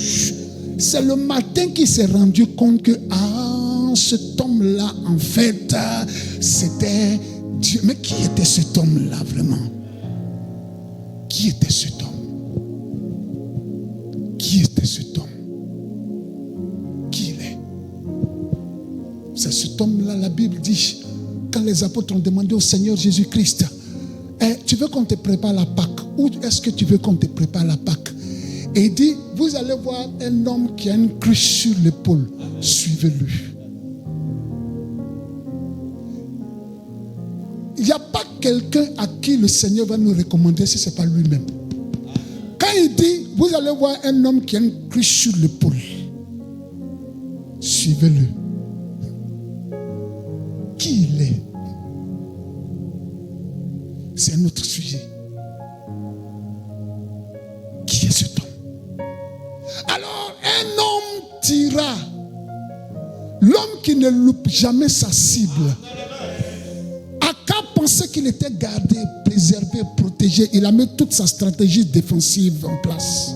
C'est le matin qu'il s'est rendu compte que cet homme-là, en fait, c'était Dieu. Mais qui était cet homme-là vraiment? Qui était cet homme? Qui était cet homme? Qui il est? C'est cet homme-là, la Bible dit, quand les apôtres ont demandé au Seigneur Jésus-Christ, tu veux qu'on te prépare la Pâque? Où est-ce que tu veux qu'on te prépare la Pâque? Et il dit, vous allez voir un homme qui a une cruche sur l'épaule. Suivez-le. Il n'y a pas quelqu'un à qui le Seigneur va nous recommander si ce n'est pas lui-même. Quand il dit, vous allez voir un homme qui a une cruche sur l'épaule. Suivez-le. Qui il est? C'est un autre sujet. Qui est cet homme? Alors, un homme dira, l'homme qui ne loupe jamais sa cible, Akab pensait qu'il était gardé, préservé, protégé. Il a mis toute sa stratégie défensive en place.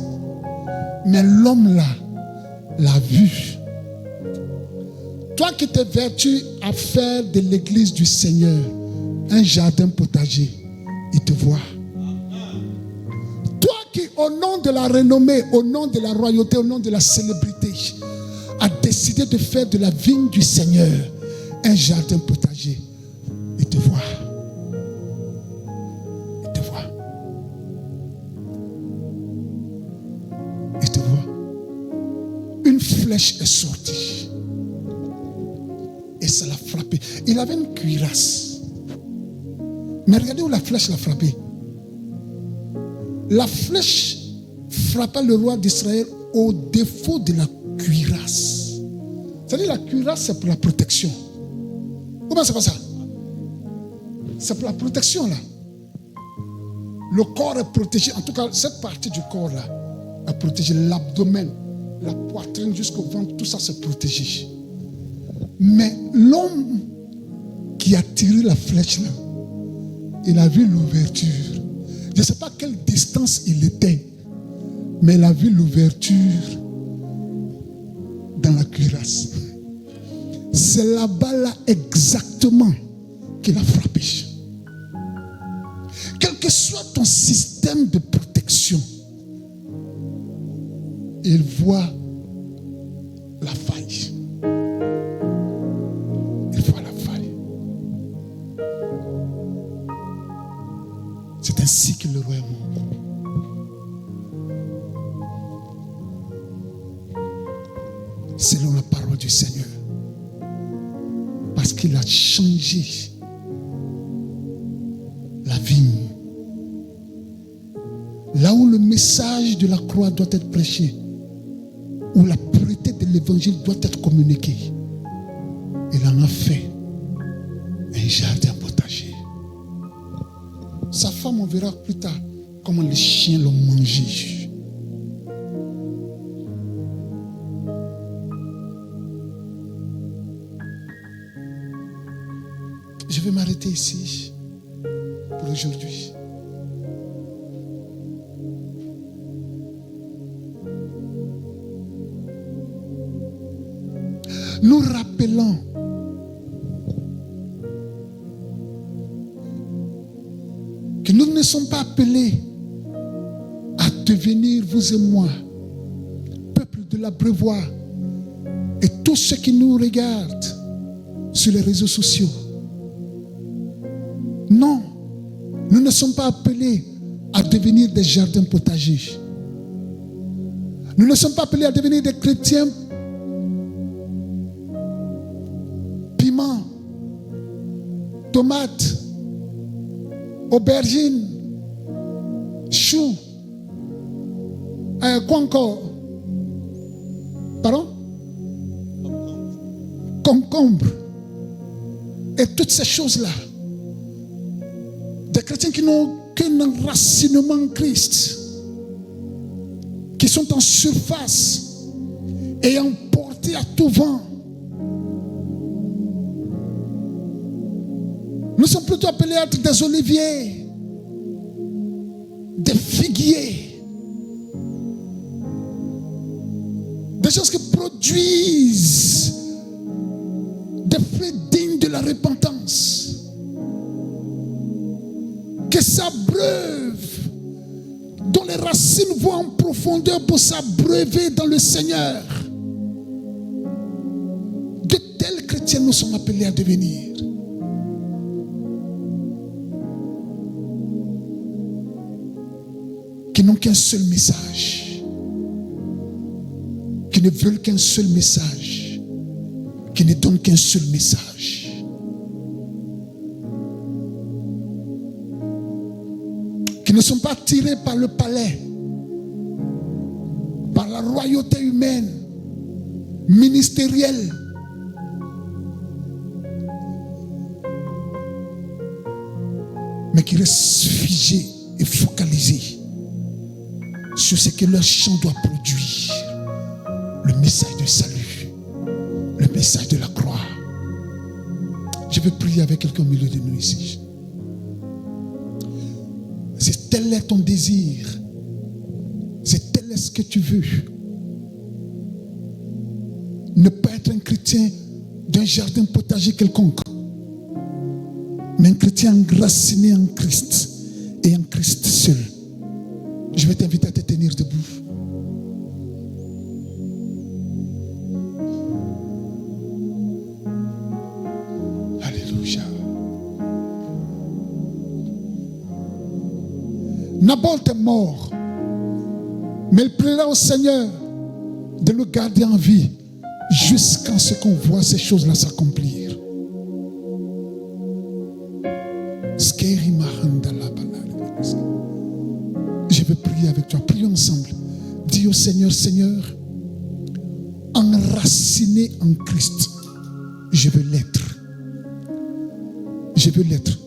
Mais l'homme là l'a vu. Toi qui t'es vertu à faire de l'église du Seigneur un jardin potager, il te voit. Toi qui, au nom de la renommée, au nom de la royauté, au nom de la célébrité, a décidé de faire de la vigne du Seigneur un jardin potager, il te voit. Il te voit. Il te voit. Une flèche est sortie. Et ça l'a frappé. Il avait une cuirasse. Mais regardez où la flèche l'a frappé. La flèche frappa le roi d'Israël au défaut de la cuirasse. C'est-à-dire la cuirasse, c'est pour la protection. Comment c'est pas ça? C'est pour la protection là. Le corps est protégé. En tout cas, cette partie du corps là est protégée. L'abdomen, la poitrine jusqu'au ventre, tout ça c'est protégé. Mais l'homme qui a tiré la flèche là, il a vu l'ouverture. Je ne sais pas à quelle distance il était, mais il a vu l'ouverture dans la cuirasse. C'est là-bas là exactement qu'il a frappé. Quel que soit ton système de protection, il voit la faille. Il voit la faille. C'est ainsi que le roi est mort. Selon la parole du Seigneur. Parce qu'il a changé la vigne. Là où le message de la croix doit être prêché, où la pureté de l'évangile doit être communiquée, il en a fait un jardin potager. Sa femme, on verra plus tard comment les chiens l'ont mangé. Je vais m'arrêter ici pour aujourd'hui. Nous rappelons que nous ne sommes pas appelés à devenir, vous et moi, peuple de l'abreuvoir et tous ceux qui nous regardent sur les réseaux sociaux. Non, nous ne sommes pas appelés à devenir des jardins potagers. Nous ne sommes pas appelés à devenir des chrétiens piment, tomates, aubergines, choux, quoi encore? Pardon? Concombre. Et toutes ces choses-là. Des chrétiens qui n'ont aucun enracinement en Christ, qui sont en surface et emportés à tout vent Nous sommes plutôt appelés à être des oliviers, des figuiers, des choses qui produisent des fruits dignes de la repentance, que s'abreuvent, dont les racines vont en profondeur pour s'abreuver dans le Seigneur. De tels chrétiens nous sommes appelés à devenir. Qui n'ont qu'un seul message, qui ne veulent qu'un seul message, qui ne donnent qu'un seul message. Qui ne sont pas attirés par le palais, par la royauté humaine, ministérielle. Mais qui restent figés et focalisés sur ce que leur chant doit produire. Le message du salut, le message de la croix. Je vais prier avec quelqu'un au milieu de nous ici. Si tel est ton désir, si tel est ce que tu veux, ne pas être un chrétien d'un jardin potager quelconque, mais un chrétien enraciné en Christ et en Christ seul. Je vais t'inviter à te tenir debout. Alléluia. Naboth est mort, mais il priera au Seigneur de le garder en vie jusqu'à ce qu'on voit ces choses-là s'accomplir. Je vais prier avec toi. Prions ensemble. Dis au Seigneur, Seigneur, enraciné en Christ, je veux l'être. Je veux l'être.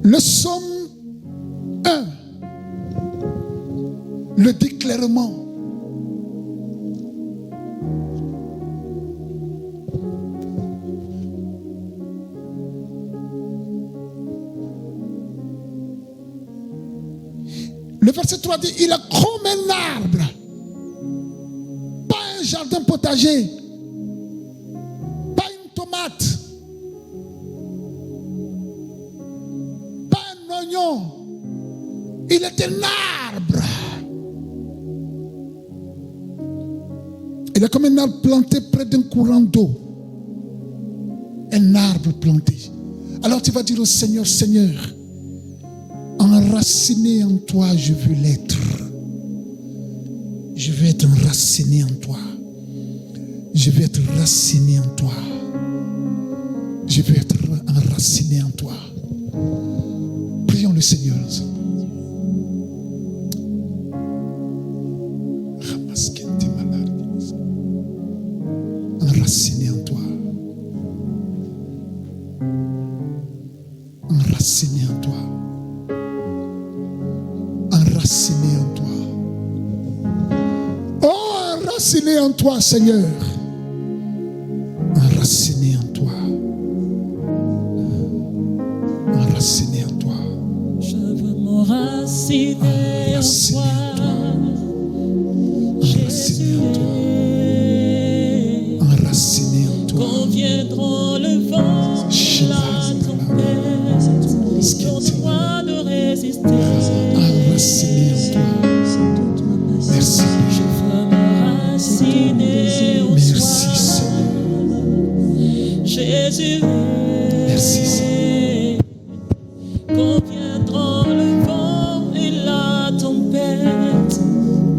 Le psaume 1 le dit clairement. Le verset 3 dit, il est comme un arbre, pas un jardin potager, pas une tomate, pas un oignon. Il est un arbre. Il est comme un arbre planté près d'un courant d'eau. Un arbre planté. Alors tu vas dire au Seigneur, Seigneur, enraciné en toi, je veux l'être. Je veux être enraciné en toi. Je veux être raciné en toi. Je veux être enraciné en toi. Prions le Seigneur ensemble. Enraciné en toi. Enraciné en toi. Enraciné en toi. Oh, enraciné en toi, Seigneur. Enraciné en toi. Enraciné en toi. Je veux m'enraciner en toi. Enraciné en toi. Enraciné en toi. Quand viendront le vent, la tempête, donne-moi de résister. Enraciné en toi. Merci. Je veux m'enraciner en Merci, toi. Seigneur. Jésus. Merci, Seigneur. Quand viendront le vent et la tempête,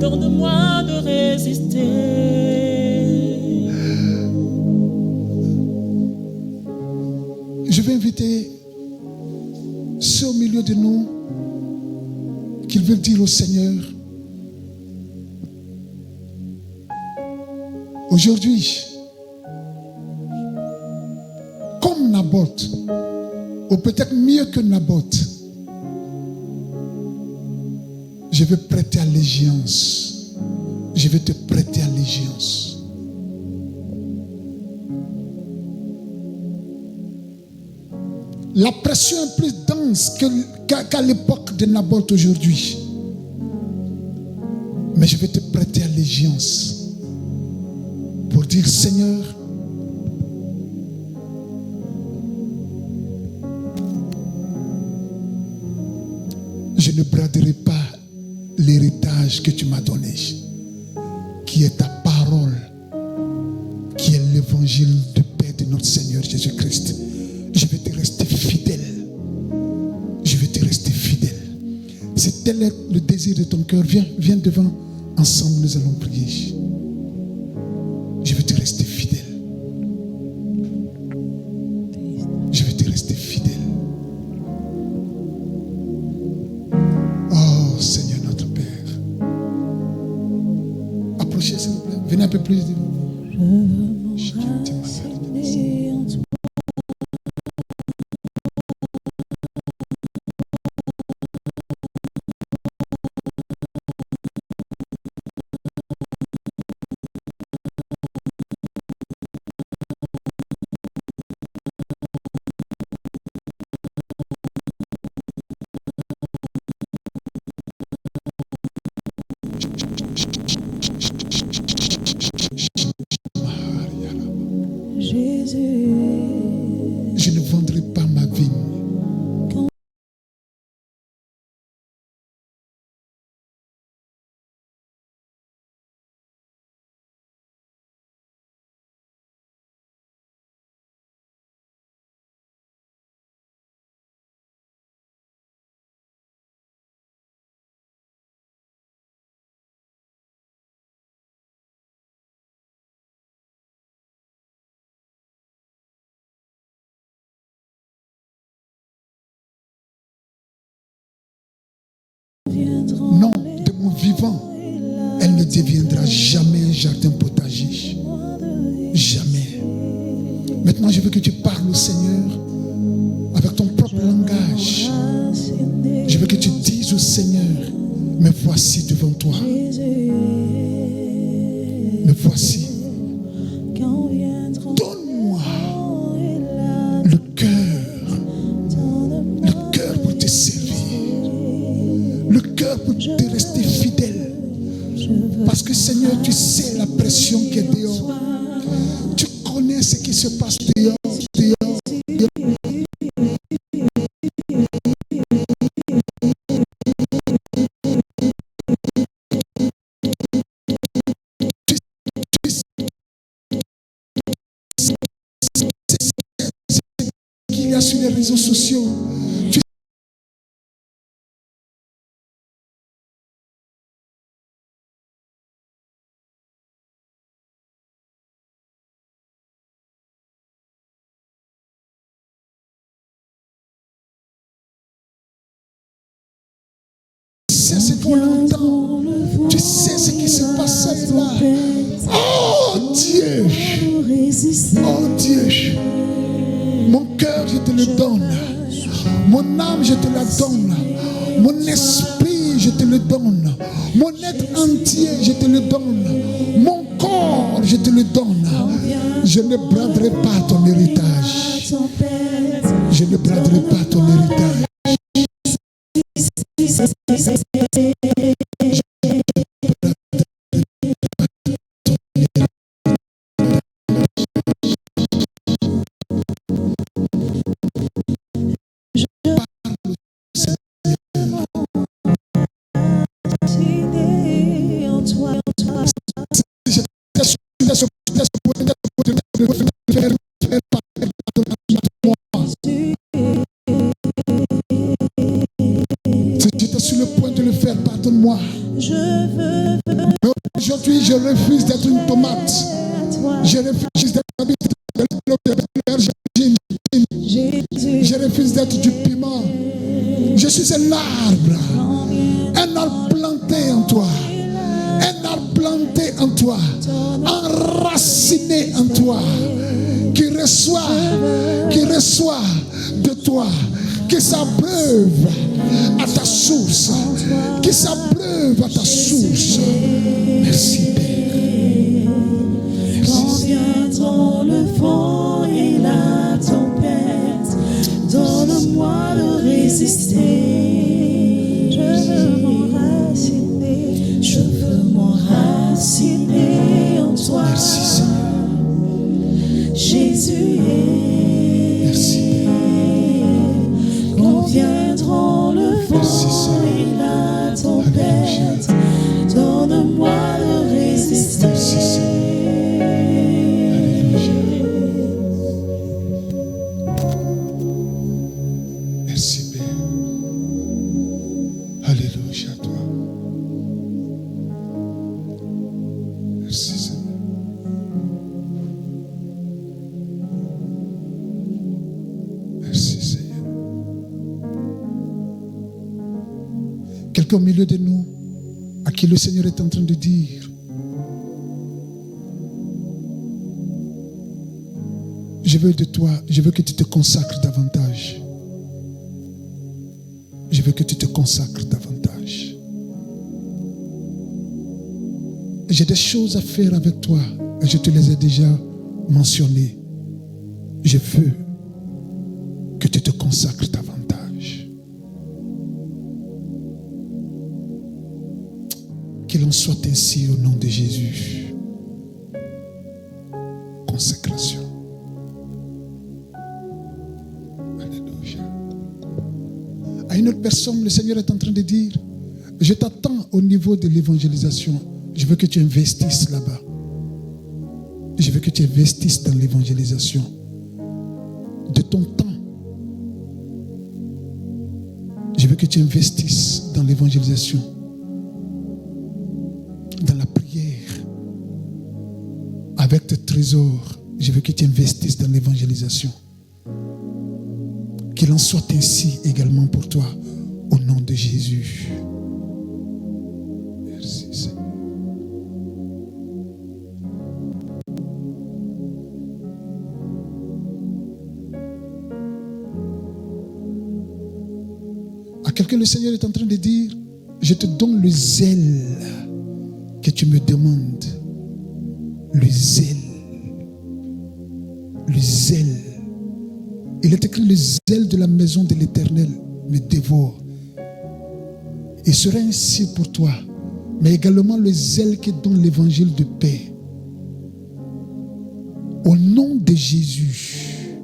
donne-moi de résister. Je vais inviter ceux au milieu de nous qui veulent dire au Seigneur, aujourd'hui, comme Naboth, ou peut-être mieux que Naboth, je vais prêter allégeance. Je vais te prêter allégeance. La pression est plus dense qu'à l'époque de Naboth aujourd'hui. Mais je vais te prêter allégeance pour dire, Seigneur, je ne braderai pas l'héritage que tu m'as donné, qui est ta parole, qui est l'évangile de paix de notre Seigneur Jésus-Christ. Je vais te rester fidèle. Je vais te rester fidèle. Si tel est le désir de ton cœur, viens devant. Ensemble, nous allons prier. Je vais te rester fidèle. Je vais te rester fidèle. Oh Seigneur notre Père. Approchez s'il vous plaît. Venez un peu plus. Je ne vendrai pas ma vigne. Non, de mon vivant, elle ne deviendra jamais un jardin potager. Jamais. Maintenant, je veux que tu parles au Seigneur avec ton propre langage. Je veux que tu dises au Seigneur, me voici devant toi. Me voici. Donne-moi le cœur pour te servir. Le cœur pour te rester fidèle. Parce que Seigneur, tu sais la pression qui est dehors. Tu connais ce qui se passe dehors. Qu'il y a sur les réseaux sociaux. Tu sais ce qu'on entend. Tu sais ce qui se passe là. Oh Dieu. Oh Dieu. Mon cœur, je te le donne. Mon âme, je te la donne. Mon esprit, je te le donne. Mon être entier, je te le donne. Mon corps, je te le donne. Je ne braderai pas ton héritage. Je ne braderai pas ton héritage. J'étais sur le point de le faire, pardonne-moi. Aujourd'hui, je refuse d'être une tomate. Je refuse d'être je refuse d'être du piment. Je suis un arbre planté en toi. Un arbre planté en toi, enraciné en toi, qui reçoit de toi, qui s'abreuve à ta source, qui s'abreuve à ta source. Merci Père. Quand viendront le vent et la tempête, dans Merci Seigneur. Merci Seigneur. Quelqu'un au milieu de nous à qui le Seigneur est en train de dire: je veux de toi, je veux que tu te consacres davantage. Je veux que tu te consacres davantage. J'ai des choses à faire avec toi et je te les ai déjà mentionnées. Je veux que tu te consacres davantage. Qu'il en soit ainsi au nom de Jésus. Consécration. Alléluia. À une autre personne, le Seigneur est en train de dire: je t'attends au niveau de l'évangélisation. Je veux que tu investisses là-bas. Je veux que tu investisses dans l'évangélisation. De ton temps. Je veux que tu investisses dans l'évangélisation. Dans la prière. Avec tes trésors. Je veux que tu investisses dans l'évangélisation. Qu'il en soit ainsi également pour toi. Au nom de Jésus. Merci Seigneur. À quelqu'un, le Seigneur est en train de dire: je te donne le zèle que tu me demandes. Le zèle. Le zèle. Il est écrit: le zèle de la maison de l'Éternel me dévore. Il sera ainsi pour toi, mais également le zèle qui donne l'évangile de paix. Au nom de Jésus,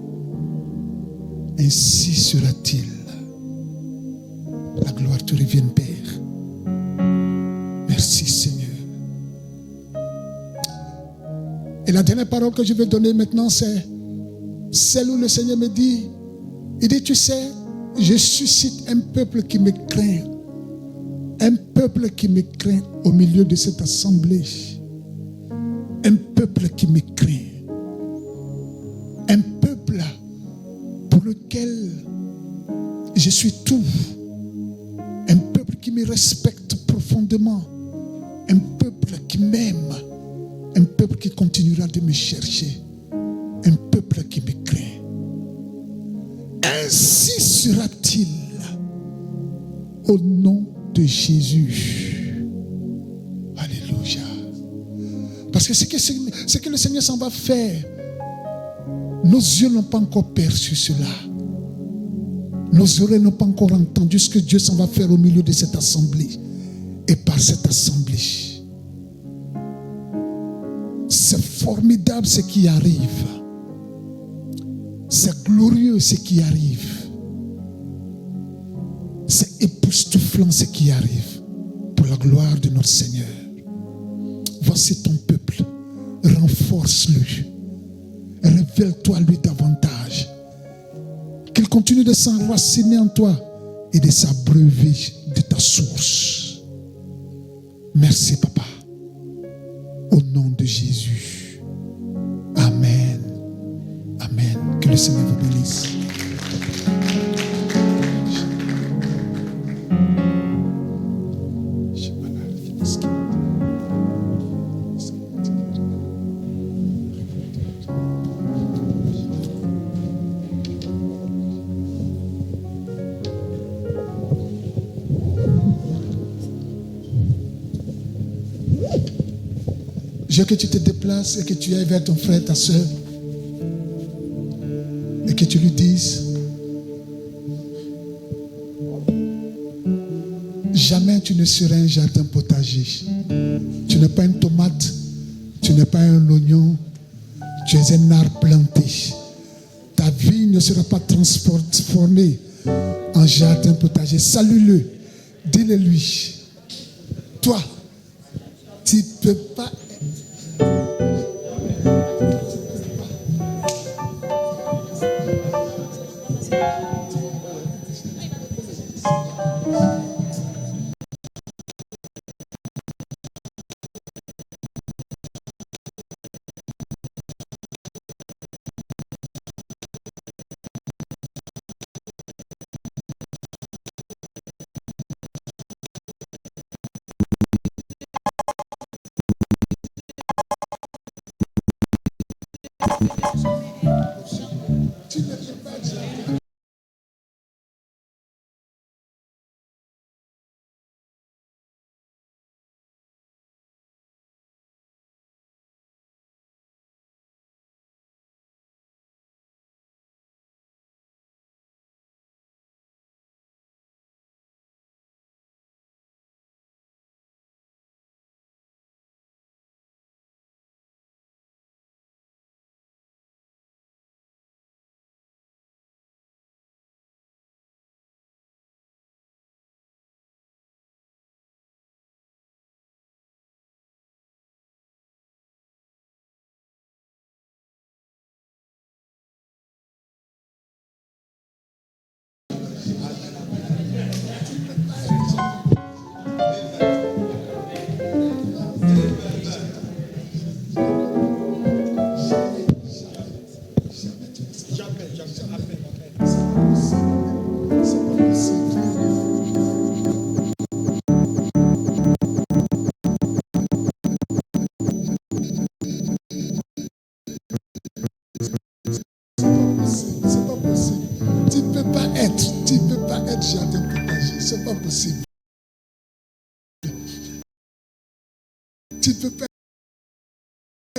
ainsi sera-t-il. La gloire te revienne, Père. Merci, Seigneur. Et la dernière parole que je vais donner maintenant, c'est celle où le Seigneur me dit, il dit: tu sais, je suscite un peuple qui me craint. Un peuple qui me craint au milieu de cette assemblée. Un peuple qui me craint. Un peuple pour lequel je suis tout. Un peuple qui me respecte profondément. Un peuple qui m'aime. Un peuple qui continuera de me chercher. Un peuple qui me craint. Ainsi sera-t-il au nom de Jésus. Alléluia. Parce que ce que le Seigneur s'en va faire, nos yeux n'ont pas encore perçu cela. Nos oreilles n'ont pas encore entendu ce que Dieu s'en va faire au milieu de cette assemblée et par cette assemblée. C'est formidable ce qui arrive. C'est glorieux ce qui arrive. C'est époustouflant ce qui arrive pour la gloire de notre Seigneur. Voici ton peuple. Renforce-le. Révèle-toi lui davantage. Qu'il continue de s'enraciner en toi et de s'abreuver de ta source. Merci, Papa. Au nom de Jésus. Amen. Amen. Que le Seigneur vous bénisse. Je veux que tu te déplaces et que tu ailles vers ton frère, ta soeur, et que tu lui dises: jamais tu ne seras un jardin potager. Tu n'es pas une tomate, tu n'es pas un oignon, tu es un arbre planté. Ta vie ne sera pas transformée en jardin potager. Salue-le, dis-le lui. Toi, tu ne peux pas. peux pas être jardin potager. C'est pas possible. Tu peux pas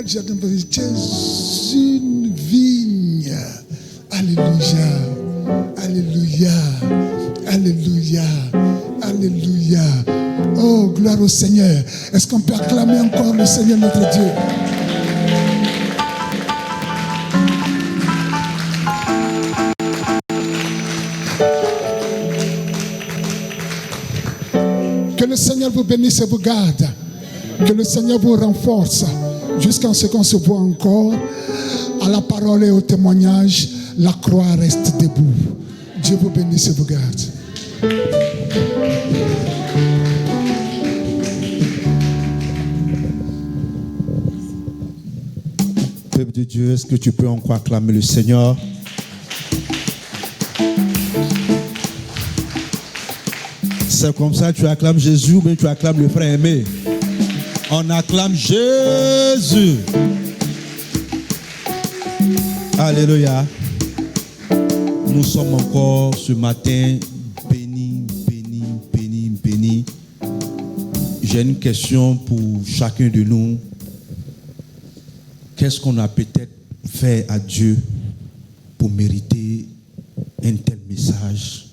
être jardin potager. Tu es une vigne. Alléluia. Alléluia. Alléluia. Alléluia. Oh, gloire au Seigneur. Est-ce qu'on peut acclamer encore le Seigneur notre Dieu? Que le Seigneur vous bénisse et vous garde. Que le Seigneur vous renforce jusqu'à ce qu'on se voit encore. À la parole et au témoignage, la croix reste debout. Dieu vous bénisse et vous garde. Peuple de Dieu, est-ce que tu peux encore acclamer le Seigneur? C'est comme ça que tu acclames Jésus ou bien tu acclames le frère aimé? On acclame Jésus. Alléluia. Nous sommes encore ce matin bénis, bénis, bénis, bénis. J'ai une question pour chacun de nous. Qu'est-ce qu'on a peut-être fait à Dieu pour mériter un tel message?